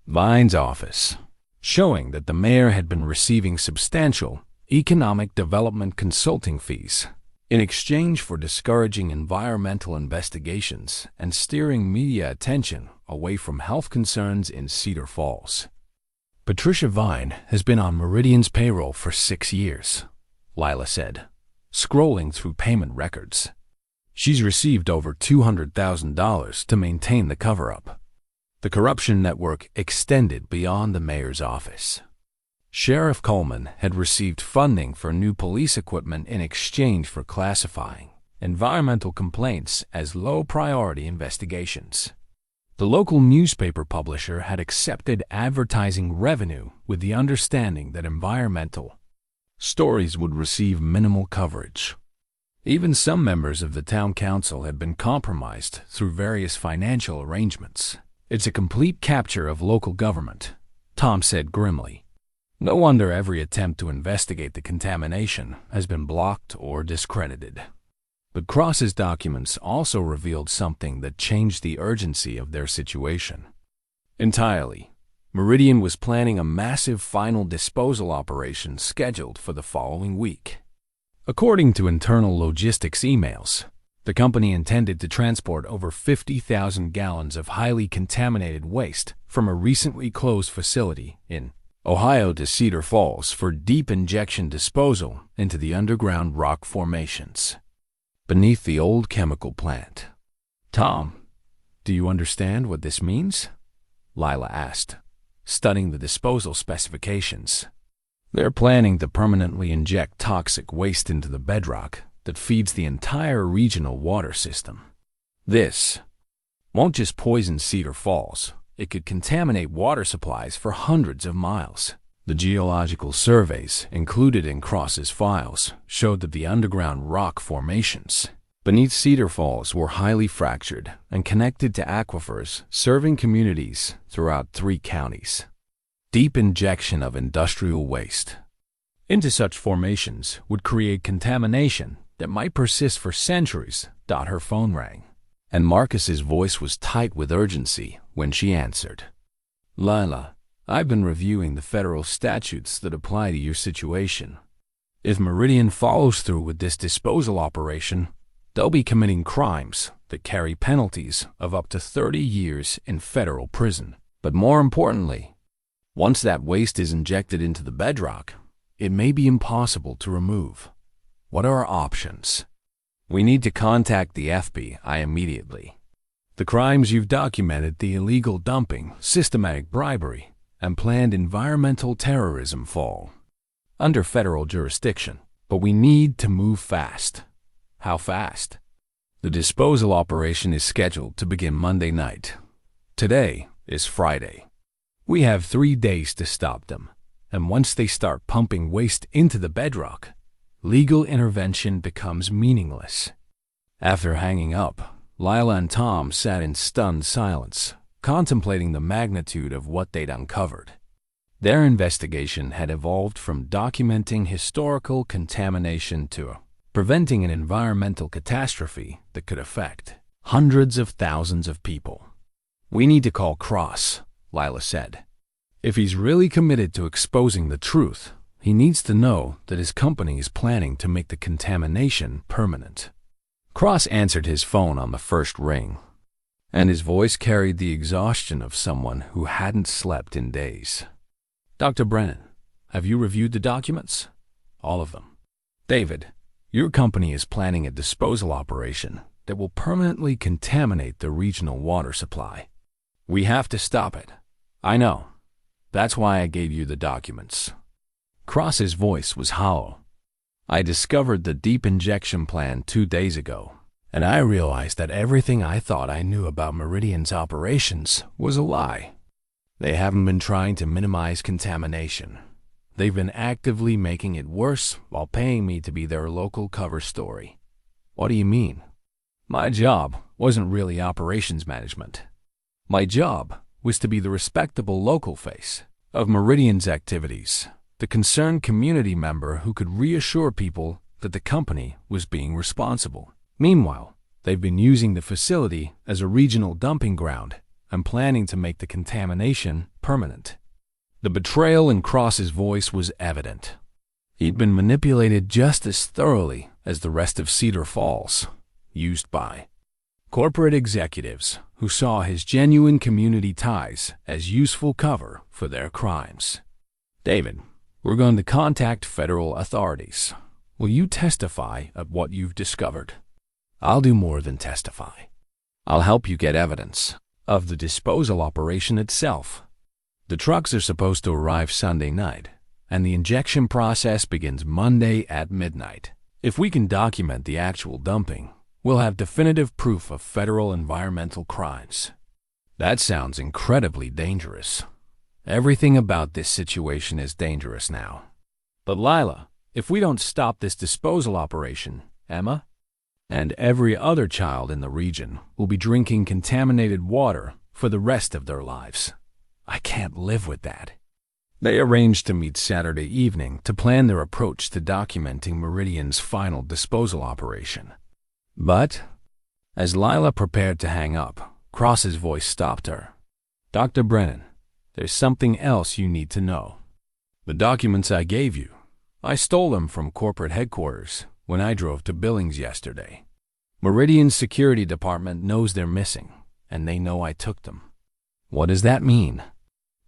Vine's office, showing that the mayor had been receiving substantial economic development consulting fees in exchange for discouraging environmental investigations and steering media attention away from health concerns in Cedar Falls. Patricia Vine has been on Meridian's payroll for 6 years, Lila said, scrolling through payment records. She's received over $200,000 to maintain the cover-up. The corruption network extended beyond the mayor's office. Sheriff Coleman had received funding for new police equipment in exchange for classifying environmental complaints as low-priority investigations. The local newspaper publisher had accepted advertising revenue with the understanding that environmental stories would receive minimal coverage. Even some members of the town council had been compromised through various financial arrangements. It's a complete capture of local government, Tom said grimly. No wonder every attempt to investigate the contamination has been blocked or discredited. But Cross's documents also revealed something that changed the urgency of their situation entirely. Meridian was planning a massive final disposal operation scheduled for the following week. According to internal logistics emails, the company intended to transport over 50,000 gallons of highly contaminated waste from a recently closed facility in Ohio to Cedar Falls for deep injection disposal into the underground rock formations beneath the old chemical plant. Tom, do you understand what this means? Lila asked, studying the disposal specifications. They're planning to permanently inject toxic waste into the bedrock that feeds the entire regional water system. This won't just poison Cedar Falls. It could contaminate water supplies for hundreds of miles. The geological surveys included in Cross's files showed that the underground rock formations beneath Cedar Falls were highly fractured and connected to aquifers serving communities throughout 3 counties. Deep injection of industrial waste into such formations would create contamination that might persist for centuries. Her phone rang, and Marcus's voice was tight with urgency when she answered. Lila, I've been reviewing the federal statutes that apply to your situation. If Meridian follows through with this disposal operation, they'll be committing crimes that carry penalties of up to 30 years in federal prison. But more importantly, once that waste is injected into the bedrock, it may be impossible to remove. What are our options? We need to contact the FBI immediately. The crimes you've documented, the illegal dumping, systematic bribery, and planned environmental terrorism fall under federal jurisdiction. But we need to move fast. How fast? The disposal operation is scheduled to begin Monday night. Today is Friday. We have 3 days to stop them, and once they start pumping waste into the bedrock, legal intervention becomes meaningless. After hanging up, Lila and Tom sat in stunned silence, contemplating the magnitude of what they'd uncovered. Their investigation had evolved from documenting historical contamination to preventing an environmental catastrophe that could affect hundreds of thousands of people. We need to call Cross, Lila said. If he's really committed to exposing the truth, he needs to know that his company is planning to make the contamination permanent. Cross answered his phone on the first ring, and his voice carried the exhaustion of someone who hadn't slept in days. Dr. Brennan, Have you reviewed the documents? All of them. David, your company is planning a disposal operation that will permanently contaminate the regional water supply. We have to stop it. I know. That's why I gave you the documents. Cross's voice was hollow. I discovered the deep injection plan 2 days ago, and I realized that everything I thought I knew about Meridian's operations was a lie. They haven't been trying to minimize contamination. They've been actively making it worse while paying me to be their local cover story. What do you mean? My job wasn't really operations management. My job was to be the respectable local face of Meridian's activities, the concerned community member who could reassure people that the company was being responsible. Meanwhile, they've been using the facility as a regional dumping ground and planning to make the contamination permanent. The betrayal in Cross's voice was evident. He'd been manipulated just as thoroughly as the rest of Cedar Falls, used by corporate executives who saw his genuine community ties as useful cover for their crimes. David, we're going to contact federal authorities. Will you testify of what you've discovered? I'll do more than testify. I'll help you get evidence of the disposal operation itself. The trucks are supposed to arrive Sunday night, and the injection process begins Monday at midnight. If we can document the actual dumping, we'll have definitive proof of federal environmental crimes. That sounds incredibly dangerous. Everything about this situation is dangerous now. But Lila, if we don't stop this disposal operation, Emma and every other child in the region will be drinking contaminated water for the rest of their lives. I can't live with that. They arranged to meet Saturday evening to plan their approach to documenting Meridian's final disposal operation. But, as Lila prepared to hang up, Cross's voice stopped her. Dr. Brennan, there's something else you need to know. The documents I gave you, I stole them from corporate headquarters when I drove to Billings yesterday. Meridian's security department knows they're missing, and they know I took them. What does that mean?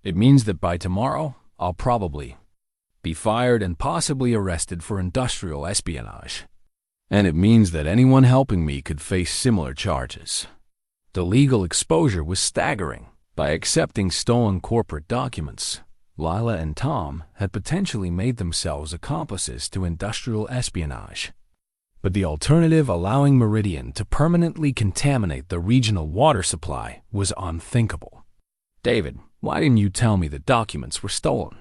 It means that by tomorrow, I'll probably be fired and possibly arrested for industrial espionage. And it means that anyone helping me could face similar charges. The legal exposure was staggering. By accepting stolen corporate documents, Lila and Tom had potentially made themselves accomplices to industrial espionage. But the alternative, allowing Meridian to permanently contaminate the regional water supply, was unthinkable. David, why didn't you tell me the documents were stolen?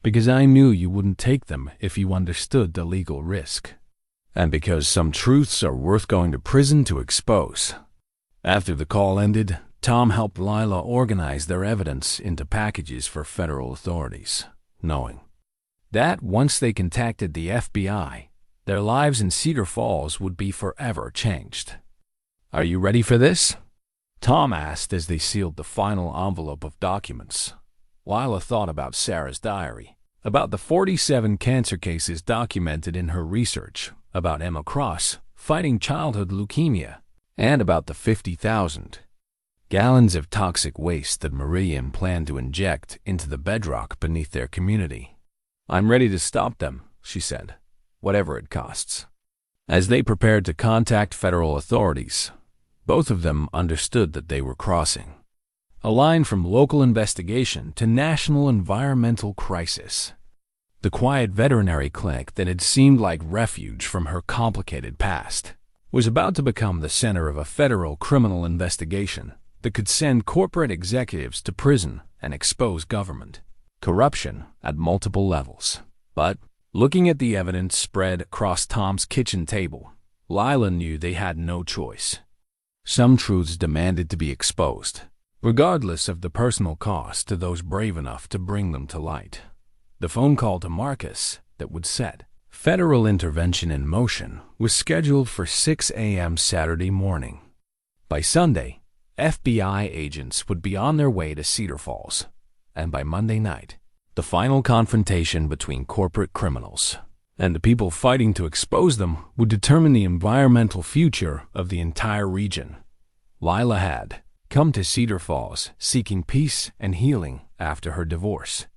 Because I knew you wouldn't take them if you understood the legal risk. And because some truths are worth going to prison to expose. After the call ended, Tom helped Lila organize their evidence into packages for federal authorities, knowing that once they contacted the FBI, their lives in Cedar Falls would be forever changed. Are you ready for this? Tom asked as they sealed the final envelope of documents. Lila thought about Sarah's diary, about the 47 cancer cases documented in her research, about Emma Cross fighting childhood leukemia, and about the 50,000 gallons of toxic waste that Meridian planned to inject into the bedrock beneath their community. I'm ready to stop them, she said, whatever it costs. As they prepared to contact federal authorities, both of them understood that they were crossing a line from local investigation to national environmental crisis. The quiet veterinary clinic that had seemed like refuge from her complicated past was about to become the center of a federal criminal investigation that could send corporate executives to prison and expose government corruption at multiple levels. But, looking at the evidence spread across Tom's kitchen table, Lila knew they had no choice. Some truths demanded to be exposed, regardless of the personal cost to those brave enough to bring them to light. The phone call to Marcus that would set federal intervention in motion was scheduled for 6 a.m. Saturday morning. By Sunday, FBI agents would be on their way to Cedar Falls, and by Monday night, the final confrontation between corporate criminals and the people fighting to expose them would determine the environmental future of the entire region. Lila had come to Cedar Falls seeking peace and healing after her divorce.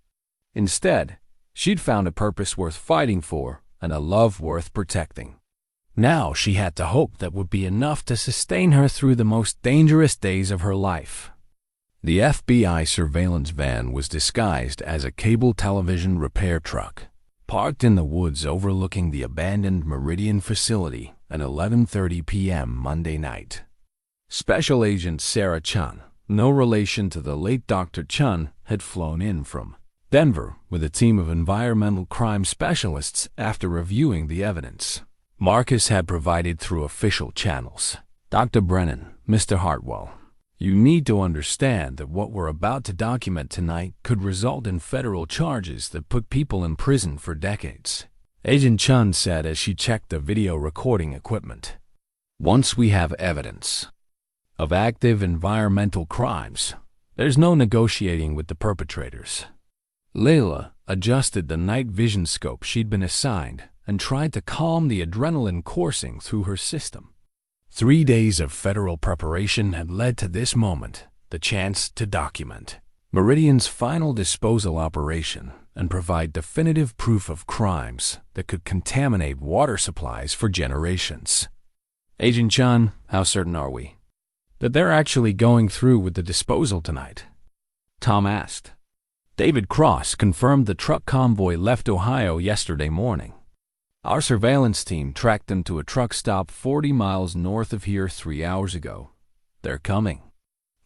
Instead, She'd found a purpose worth fighting for and a love worth protecting. Now she had to hope that would be enough to sustain her through the most dangerous days of her life. The FBI surveillance van was disguised as a cable television repair truck, parked in the woods overlooking the abandoned Meridian facility at 11:30 p.m. Monday night. Special Agent Sarah Chun, no relation to the late Dr. Chun, had flown in from Denver with a team of environmental crime specialists after reviewing the evidence Marcus had provided through official channels. Dr. Brennan, Mr. Hartwell, you need to understand that what we're about to document tonight could result in federal charges that put people in prison for decades, Agent Chun said as she checked the video recording equipment. Once we have evidence of active environmental crimes, there's no negotiating with the perpetrators. Lila adjusted the night vision scope she'd been assigned and tried to calm the adrenaline coursing through her system. 3 days of federal preparation had led to this moment, the chance to document Meridian's final disposal operation and provide definitive proof of crimes that could contaminate water supplies for generations. Agent Chun, how certain are we that they're actually going through with the disposal tonight? Tom asked. David Cross confirmed the truck convoy left Ohio yesterday morning. Our surveillance team tracked them to a truck stop 40 miles north of here 3 hours ago. They're coming.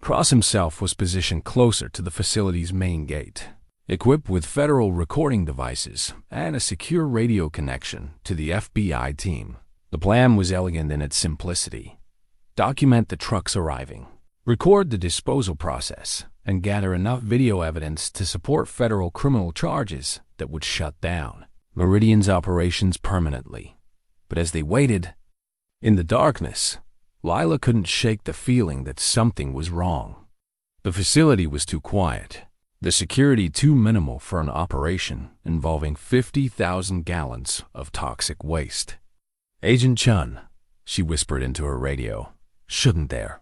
Cross himself was positioned closer to the facility's main gate, equipped with federal recording devices and a secure radio connection to the FBI team. The plan was elegant in its simplicity. Document the trucks arriving, record the disposal process, and gather enough video evidence to support federal criminal charges that would shut down Meridian's operations permanently. But as they waited, in the darkness, Lila couldn't shake the feeling that something was wrong. The facility was too quiet, the security too minimal for an operation involving 50,000 gallons of toxic waste. Agent Chun, she whispered into her radio, shouldn't there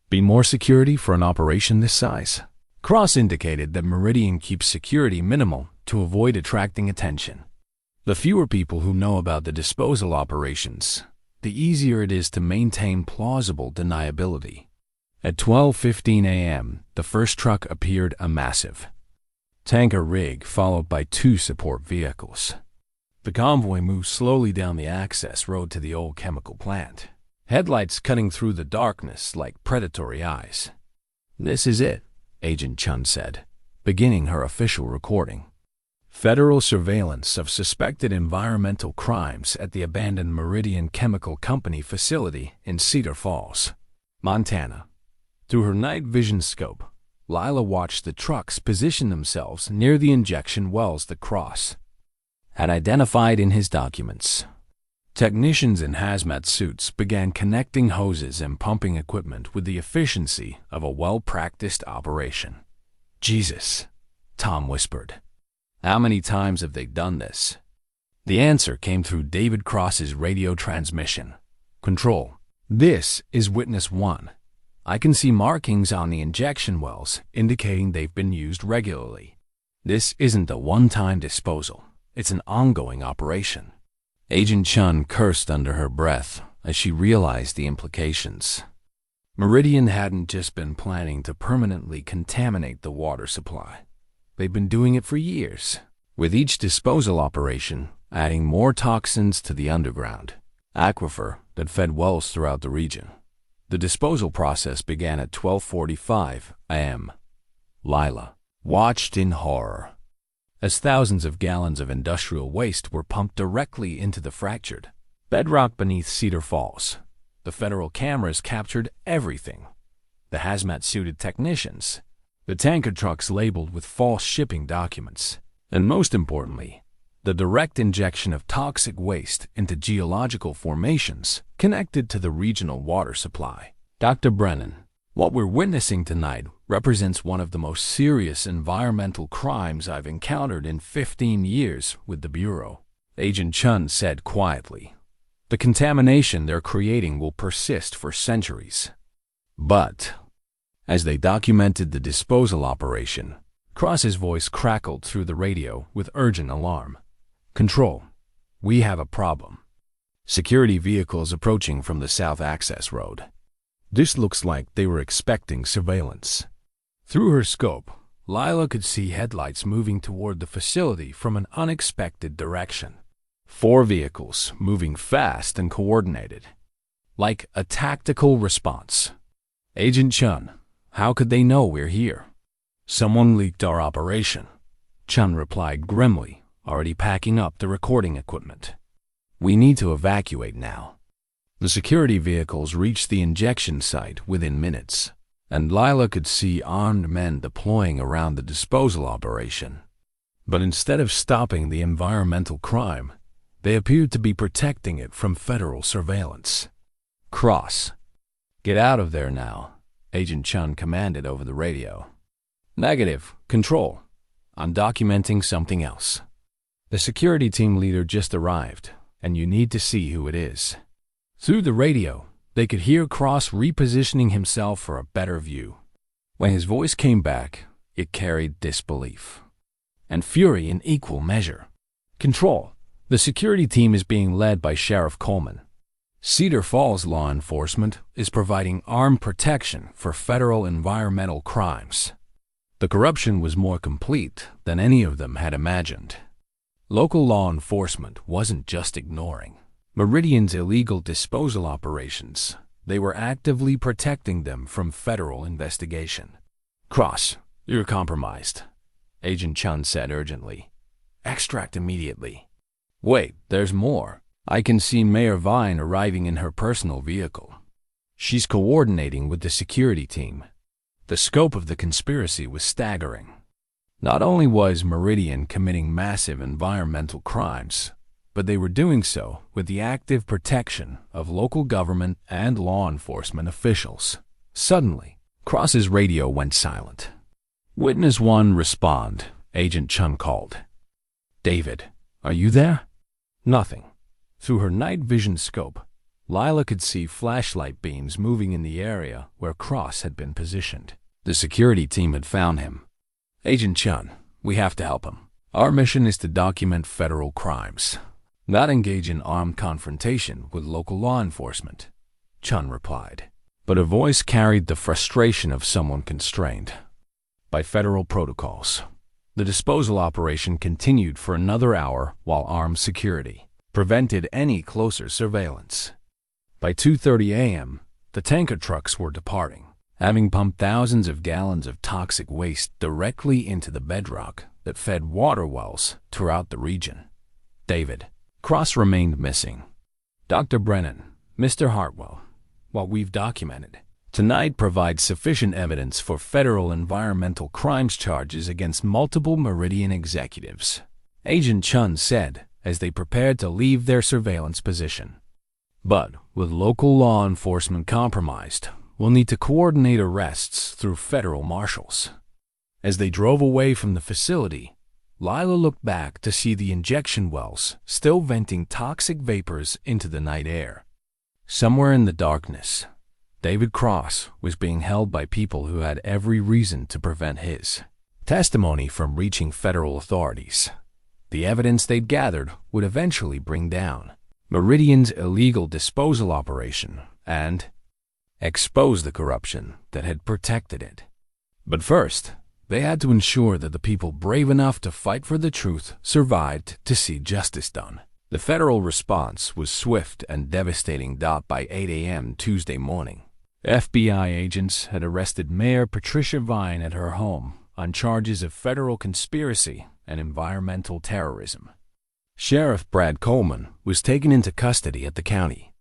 be more security for an operation this size? Cross indicated that Meridian keeps security minimal to avoid attracting attention. The fewer people who know about the disposal operations, the easier it is to maintain plausible deniability. At 12:15 a.m., the first truck appeared, a massive tanker rig followed by 2 support vehicles. The convoy moved slowly down the access road to the old chemical plant, headlights cutting through the darkness like predatory eyes. This is it, Agent Chun said, beginning her official recording. Federal surveillance of suspected environmental crimes at the abandoned Meridian Chemical Company facility in Cedar Falls, Montana. Through her night vision scope, Lila watched the trucks position themselves near the injection wells that Cross had identified in his documents. Technicians in hazmat suits began connecting hoses and pumping equipment with the efficiency of a well-practiced operation. Jesus, Tom whispered. How many times have they done this? The answer came through David Cross's radio transmission. Control, this is Witness 1. I can see markings on the injection wells indicating they've been used regularly. This isn't a one-time disposal. It's an ongoing operation. Agent Chun cursed under her breath as she realized the implications. Meridian hadn't just been planning to permanently contaminate the water supply. They'd been doing it for years, with each disposal operation adding more toxins to the underground aquifer that fed wells throughout the region. The disposal process began at 12:45 a.m. Lila watched in horror as thousands of gallons of industrial waste were pumped directly into the fractured bedrock beneath Cedar Falls. The federal cameras captured everything. The hazmat-suited technicians, the tanker trucks labeled with false shipping documents, and most importantly, the direct injection of toxic waste into geological formations connected to the regional water supply. Dr. Brennan, what we're witnessing tonight represents one of the most serious environmental crimes I've encountered in 15 years with the Bureau, Agent Chun said quietly. The contamination they're creating will persist for centuries. But as they documented the disposal operation, Cross's voice crackled through the radio with urgent alarm. "Control, we have a problem. Security vehicles approaching from the south access road." This looks like they were expecting surveillance. Through her scope, Lila could see headlights moving toward the facility from an unexpected direction. 4 vehicles moving fast and coordinated, like a tactical response. "Agent Chun, how could they know we're here?" "Someone leaked our operation," Chun replied grimly, already packing up the recording equipment. "We need to evacuate now." The security vehicles reached the injection site within minutes, and Lila could see armed men deploying around the disposal operation. But instead of stopping the environmental crime, they appeared to be protecting it from federal surveillance. "Cross, get out of there now," Agent Chun commanded over the radio. "Negative, Control. I'm documenting something else. The security team leader just arrived, and you need to see who it is." Through the radio, they could hear Cross repositioning himself for a better view. When his voice came back, it carried disbelief and fury in equal measure. "Control, the security team is being led by Sheriff Coleman. Cedar Falls law enforcement is providing armed protection for federal environmental crimes." The corruption was more complete than any of them had imagined. Local law enforcement wasn't just ignoring Meridian's illegal disposal operations. They were actively protecting them from federal investigation. "Cross, you're compromised," Agent Chun said urgently. "Extract immediately." "Wait, there's more. I can see Mayor Vine arriving in her personal vehicle. She's coordinating with the security team." The scope of the conspiracy was staggering. Not only was Meridian committing massive environmental crimes, but they were doing so with the active protection of local government and law enforcement officials. Suddenly, Cross's radio went silent. "Witness 1, respond," Agent Chun called. "David, are you there?" Nothing. Through her night vision scope, Lila could see flashlight beams moving in the area where Cross had been positioned. The security team had found him. "Agent Chun, we have to help him. Our mission is to document federal crimes, not engage in armed confrontation with local law enforcement," Chun replied. But her voice carried the frustration of someone constrained by federal protocols. The disposal operation continued for another hour while armed security prevented any closer surveillance. By 2:30 a.m., the tanker trucks were departing, having pumped thousands of gallons of toxic waste directly into the bedrock that fed water wells throughout the region. David. Cross remained missing. Dr. Brennan, Mr. Hartwell, what we've documented tonight provides sufficient evidence for federal environmental crimes charges against multiple Meridian executives, Agent Chun said as they prepared to leave their surveillance position. "But with local law enforcement compromised, we'll need to coordinate arrests through federal marshals." As they drove away from the facility, Lila looked back to see the injection wells still venting toxic vapors into the night air. Somewhere in the darkness, David Cross was being held by people who had every reason to prevent his testimony from reaching federal authorities. The evidence they'd gathered would eventually bring down Meridian's illegal disposal operation and expose the corruption that had protected it. But first, they had to ensure that the people brave enough to fight for the truth survived to see justice done. The federal response was swift and devastating. By 8 a.m. Tuesday morning, FBI agents had arrested Mayor Patricia Vine at her home on charges of federal conspiracy and environmental terrorism. Sheriff Brad Coleman was taken into custody at the county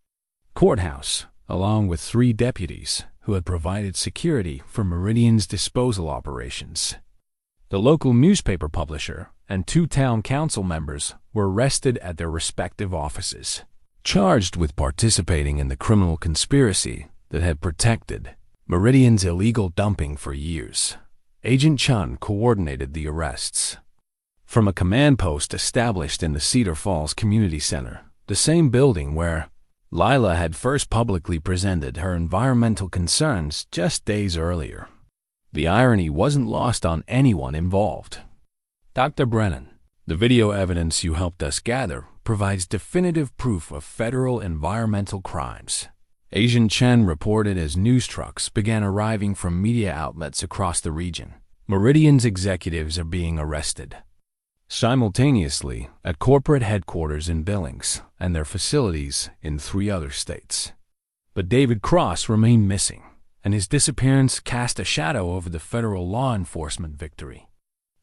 courthouse, along with 3 deputies who had provided security for Meridian's disposal operations. The local newspaper publisher and 2 town council members were arrested at their respective offices, charged with participating in the criminal conspiracy that had protected Meridian's illegal dumping for years. Agent Chun coordinated the arrests from a command post established in the Cedar Falls Community Center, the same building where Lila had first publicly presented her environmental concerns just days earlier. The irony wasn't lost on anyone involved. Dr. Brennan, the video evidence you helped us gather provides definitive proof of federal environmental crimes. Agent Chen reported as news trucks began arriving from media outlets across the region. Meridian's executives are being arrested simultaneously at corporate headquarters in Billings and their facilities in 3 other states. But David Cross remained missing, and his disappearance cast a shadow over the federal law enforcement victory.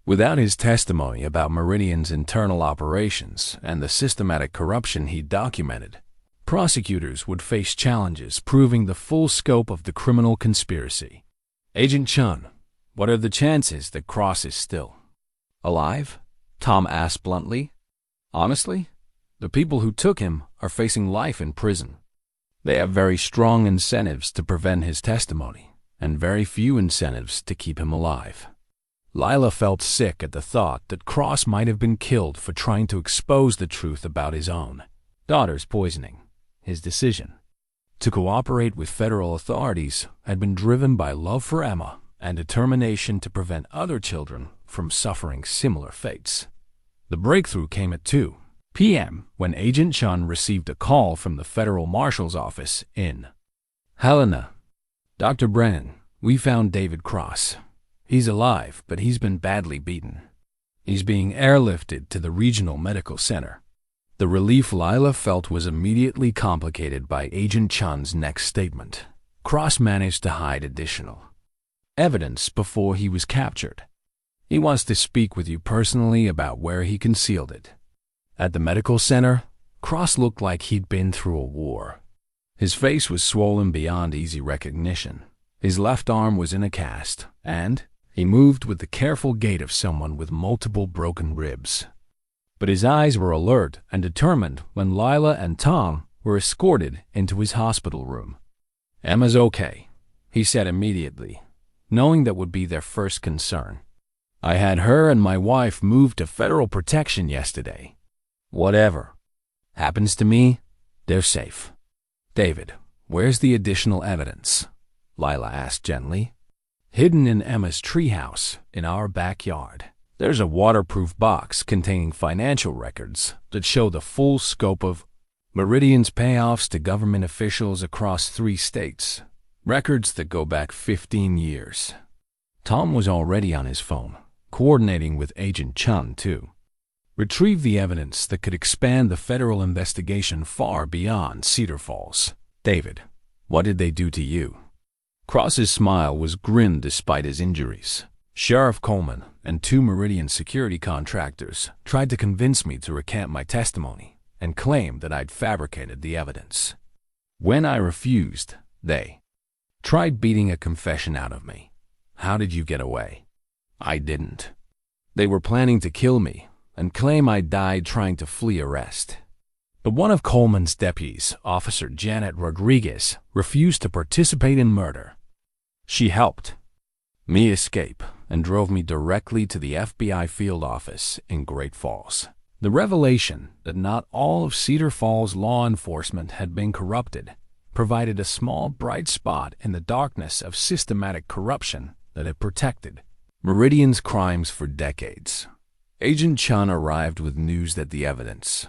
Without his testimony about Meridian's internal operations and the systematic corruption he documented, prosecutors would face challenges proving the full scope of the criminal conspiracy. Agent Chun, what are the chances that Cross is still alive? Tom asked bluntly. Honestly, the people who took him are facing life in prison. They have very strong incentives to prevent his testimony, and very few incentives to keep him alive. Lila felt sick at the thought that Cross might have been killed for trying to expose the truth about his own daughter's poisoning. His decision to cooperate with federal authorities had been driven by love for Emma and determination to prevent other children from suffering similar fates. The breakthrough came at 2 p.m. when Agent Chun received a call from the federal marshal's office in Helena. Dr. Brennan, we found David Cross. He's alive, but he's been badly beaten. He's being airlifted to the regional medical center. The relief Lila felt was immediately complicated by Agent Chun's next statement. Cross managed to hide additional evidence before he was captured. He wants to speak with you personally about where he concealed it. At the medical center, Cross looked like he'd been through a war. His face was swollen beyond easy recognition. His left arm was in a cast, and he moved with the careful gait of someone with multiple broken ribs. But his eyes were alert and determined when Lila and Tom were escorted into his hospital room. Emma's okay, he said immediately, knowing that would be their first concern. I had her and my wife moved to federal protection yesterday. Whatever happens to me, they're safe. David, where's the additional evidence? Lila asked gently. Hidden in Emma's treehouse in our backyard. There's a waterproof box containing financial records that show the full scope of Meridian's payoffs to government officials across 3 states. Records that go back 15 years. Tom was already on his phone, coordinating with Agent Chun to retrieve the evidence that could expand the federal investigation far beyond Cedar Falls. David, what did they do to you? Cross's smile was grim despite his injuries. Sheriff Coleman and 2 Meridian security contractors tried to convince me to recant my testimony and claim that I'd fabricated the evidence. When I refused, they tried beating a confession out of me. How did you get away? I didn't. They were planning to kill me and claim I died trying to flee arrest. But one of Coleman's deputies, Officer Janet Rodriguez, refused to participate in murder. She helped me escape and drove me directly to the FBI field office in Great Falls. The revelation that not all of Cedar Falls law enforcement had been corrupted provided a small bright spot in the darkness of systematic corruption that had protected Meridian's crimes for decades. Agent Chun arrived with news that the evidence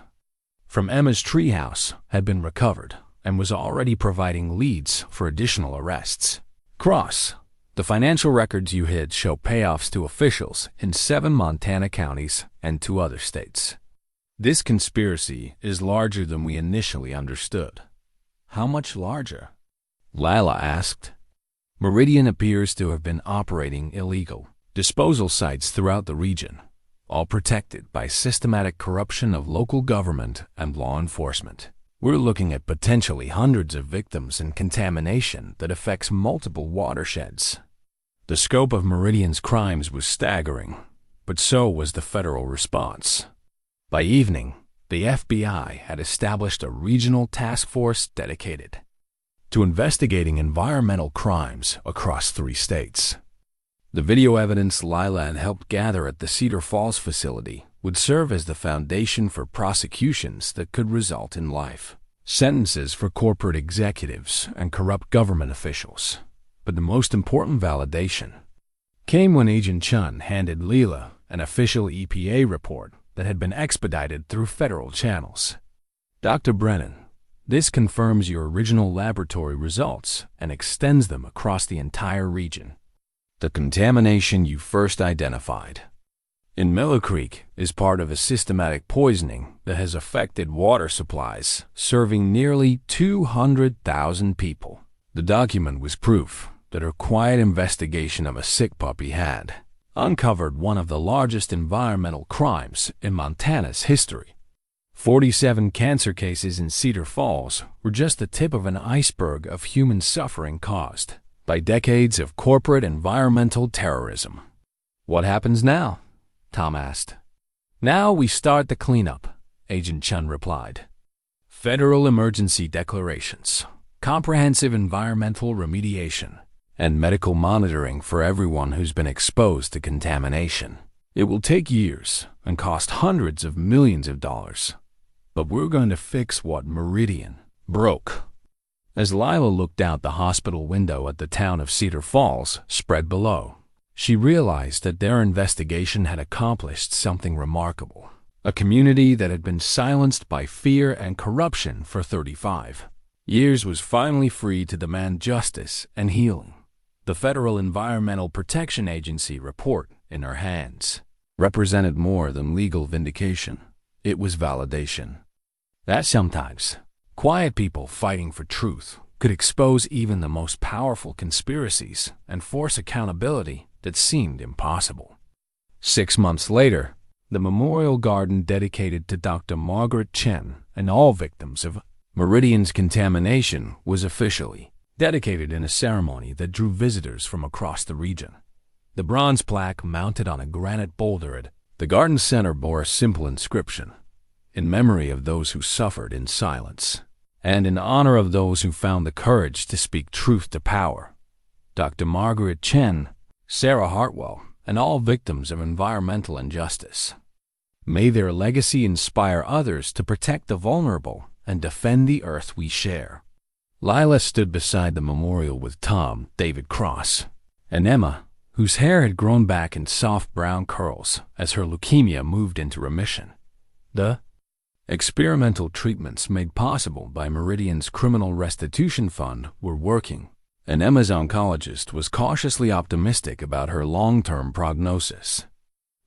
from Emma's treehouse had been recovered and was already providing leads for additional arrests. Cross, the financial records you hid show payoffs to officials in 7 Montana counties and 2 other states. This conspiracy is larger than we initially understood. How much larger? Lila asked. Meridian appears to have been operating illegal disposal sites throughout the region, all protected by systematic corruption of local government and law enforcement. We're looking at potentially hundreds of victims and contamination that affects multiple watersheds. The scope of Meridian's crimes was staggering, but so was the federal response. By evening, the FBI had established a regional task force dedicated to investigating environmental crimes across 3 states. The video evidence Lila had helped gather at the Cedar Falls facility would serve as the foundation for prosecutions that could result in life sentences for corporate executives and corrupt government officials. But the most important validation came when Agent Chun handed Lila an official EPA report that had been expedited through federal channels. Dr. Brennan, this confirms your original laboratory results and extends them across the entire region. The contamination you first identified in Miller Creek is part of a systematic poisoning that has affected water supplies serving nearly 200,000 people. The document was proof that her quiet investigation of a sick puppy had uncovered one of the largest environmental crimes in Montana's history. 47 cancer cases in Cedar Falls were just the tip of an iceberg of human suffering caused by decades of corporate environmental terrorism. What happens now? Tom asked. Now we start the cleanup, Agent Chun replied. Federal emergency declarations, comprehensive environmental remediation, and medical monitoring for everyone who's been exposed to contamination. It will take years and cost hundreds of millions of dollars. But we're going to fix what Meridian broke. As Lila looked out the hospital window at the town of Cedar Falls spread below, she realized that their investigation had accomplished something remarkable. A community that had been silenced by fear and corruption for 35 years was finally free to demand justice and healing. The Federal Environmental Protection Agency report in her hands represented more than legal vindication. It was validation. That sometimes quiet people fighting for truth could expose even the most powerful conspiracies and force accountability that seemed impossible. 6 months later, the memorial garden dedicated to Dr. Margaret Chen and all victims of Meridian's contamination was officially dedicated in a ceremony that drew visitors from across the region. The bronze plaque mounted on a granite boulder at the garden center bore a simple inscription: in memory of those who suffered in silence, and in honor of those who found the courage to speak truth to power. Dr. Margaret Chen, Sarah Hartwell, and all victims of environmental injustice. May their legacy inspire others to protect the vulnerable and defend the earth we share. Lila stood beside the memorial with Tom, David Cross, and Emma, whose hair had grown back in soft brown curls as her leukemia moved into remission. The experimental treatments made possible by Meridian's Criminal Restitution Fund were working, and Emma's oncologist was cautiously optimistic about her long-term prognosis.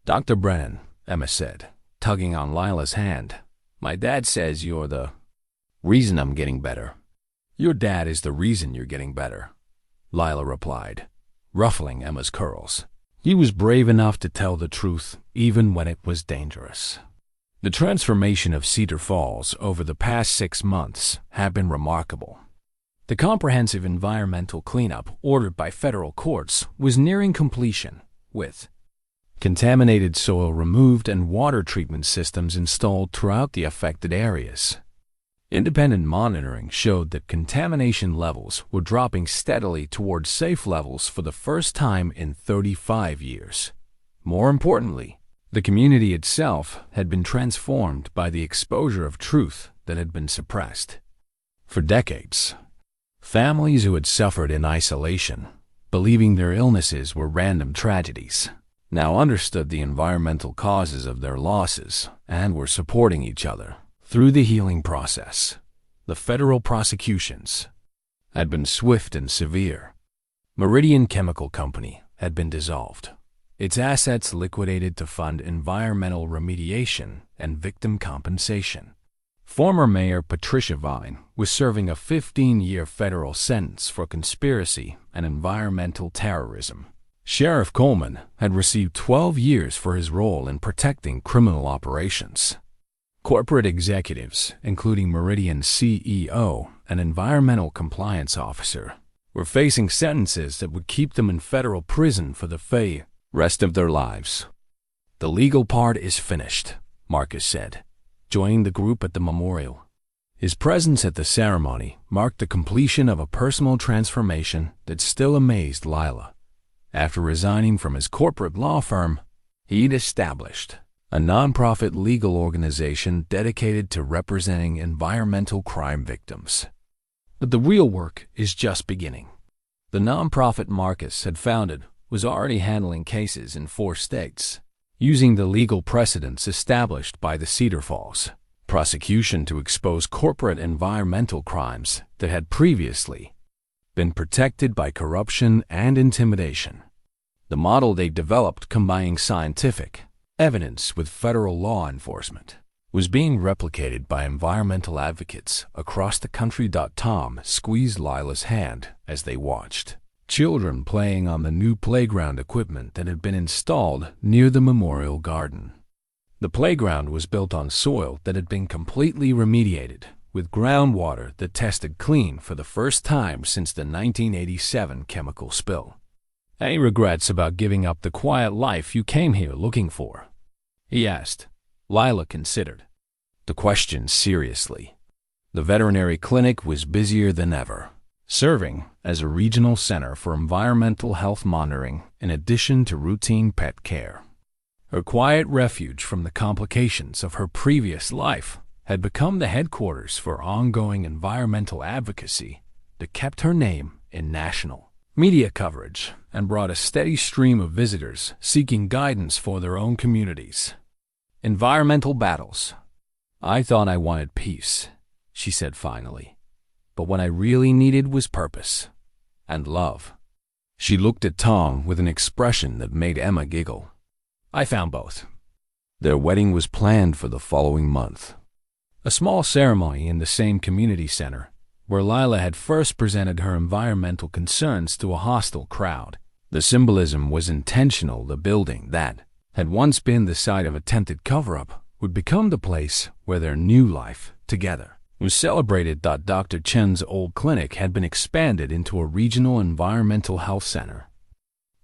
Dr. Brennan, Emma said, tugging on Lila's hand, my dad says you're the reason I'm getting better. Your dad is the reason you're getting better, Lila replied, ruffling Emma's curls. He was brave enough to tell the truth even when it was dangerous. The transformation of Cedar Falls over the past 6 months had been remarkable. The comprehensive environmental cleanup ordered by federal courts was nearing completion, with contaminated soil removed and water treatment systems installed throughout the affected areas. Independent monitoring showed that contamination levels were dropping steadily towards safe levels for the first time in 35 years. More importantly, the community itself had been transformed by the exposure of truth that had been suppressed. For decades, families who had suffered in isolation, believing their illnesses were random tragedies, now understood the environmental causes of their losses and were supporting each other through the healing process. The federal prosecutions had been swift and severe. Meridian Chemical Company had been dissolved, its assets liquidated to fund environmental remediation and victim compensation. Former Mayor Patricia Vine was serving a 15-year federal sentence for conspiracy and environmental terrorism. Sheriff Coleman had received 12 years for his role in protecting criminal operations. Corporate executives, including Meridian's CEO and environmental compliance officer, were facing sentences that would keep them in federal prison for the rest of their lives. The legal part is finished, Marcus said, joining the group at the memorial. His presence at the ceremony marked the completion of a personal transformation that still amazed Lila. After resigning from his corporate law firm, he'd established a nonprofit legal organization dedicated to representing environmental crime victims. But the real work is just beginning. The nonprofit Marcus had founded was already handling cases in 4 states, using the legal precedents established by the Cedar Falls prosecution to expose corporate environmental crimes that had previously been protected by corruption and intimidation. The model they developed, combining scientific evidence with federal law enforcement, was being replicated by environmental advocates across the country. Tom squeezed Lila's hand as they watched children playing on the new playground equipment that had been installed near the memorial garden. The playground was built on soil that had been completely remediated, with groundwater that tested clean for the first time since the 1987 chemical spill. "Any regrets about giving up the quiet life you came here looking for?" he asked. Lila considered the question seriously. The veterinary clinic was busier than ever, serving as a regional center for environmental health monitoring in addition to routine pet care. Her quiet refuge from the complications of her previous life had become the headquarters for ongoing environmental advocacy that kept her name in national media coverage and brought a steady stream of visitors seeking guidance for their own communities. Environmental battles. "I thought I wanted peace," she said finally, "but what I really needed was purpose and love." She looked at Tom with an expression that made Emma giggle. "I found both." Their wedding was planned for the following month. A small ceremony in the same community center, where Lila had first presented her environmental concerns to a hostile crowd. The symbolism was intentional. The building that had once been the site of attempted cover-up would become the place where their new life together was celebrated. Dr. Chen's old clinic had been expanded into a regional environmental health center,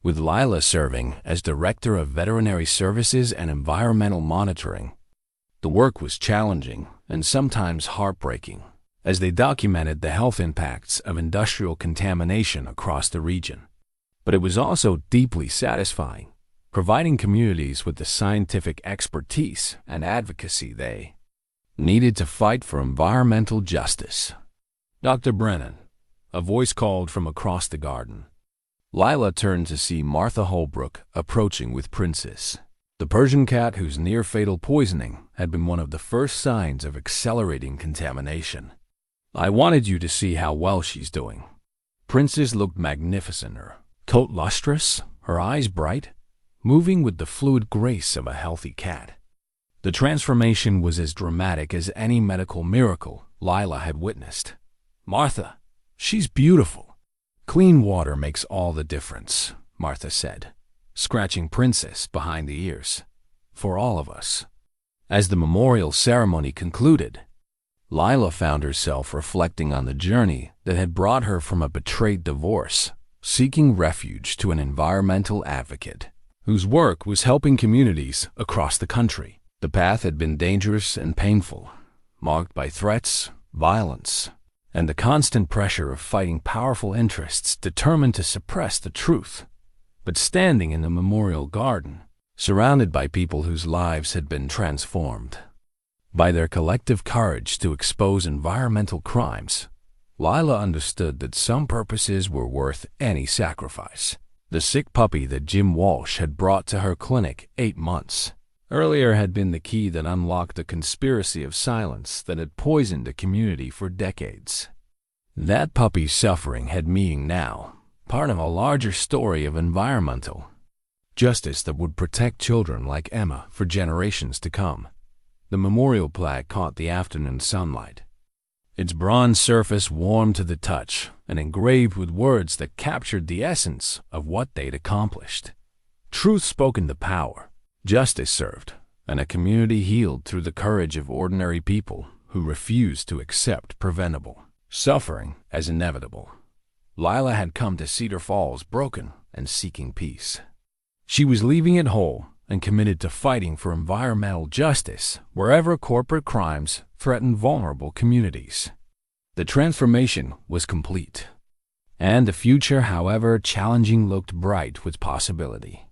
with Lila serving as Director of Veterinary Services and Environmental Monitoring. The work was challenging and sometimes heartbreaking, as they documented the health impacts of industrial contamination across the region. But it was also deeply satisfying, providing communities with the scientific expertise and advocacy they needed to fight for environmental justice. "Dr. Brennan," a voice called from across the garden. Lila turned to see Martha Holbrook approaching with Princess, the Persian cat whose near-fatal poisoning had been one of the first signs of accelerating contamination. "I wanted you to see how well she's doing." Princess looked magnificent, her coat lustrous, her eyes bright, moving with the fluid grace of a healthy cat. The transformation was as dramatic as any medical miracle Lila had witnessed. "Martha, she's beautiful." "Clean water makes all the difference," Martha said, scratching Princess behind the ears. "For all of us." As the memorial ceremony concluded, Lila found herself reflecting on the journey that had brought her from a betrayed divorce, seeking refuge, to an environmental advocate whose work was helping communities across the country. The path had been dangerous and painful, marked by threats, violence, and the constant pressure of fighting powerful interests determined to suppress the truth. But standing in the memorial garden, surrounded by people whose lives had been transformed by their collective courage to expose environmental crimes, Lila understood that some purposes were worth any sacrifice. The sick puppy that Jim Walsh had brought to her clinic 8 months earlier had been the key that unlocked a conspiracy of silence that had poisoned a community for decades. That puppy's suffering had meaning now, part of a larger story of environmental justice that would protect children like Emma for generations to come. The memorial plaque caught the afternoon sunlight, its bronze surface warm to the touch and engraved with words that captured the essence of what they'd accomplished. Truth spoken to power, justice served, and a community healed through the courage of ordinary people who refused to accept preventable suffering as inevitable. Lila had come to Cedar Falls broken and seeking peace. She was leaving it whole and committed to fighting for environmental justice wherever corporate crimes threatened vulnerable communities. The transformation was complete, and the future, however challenging, looked bright with possibility.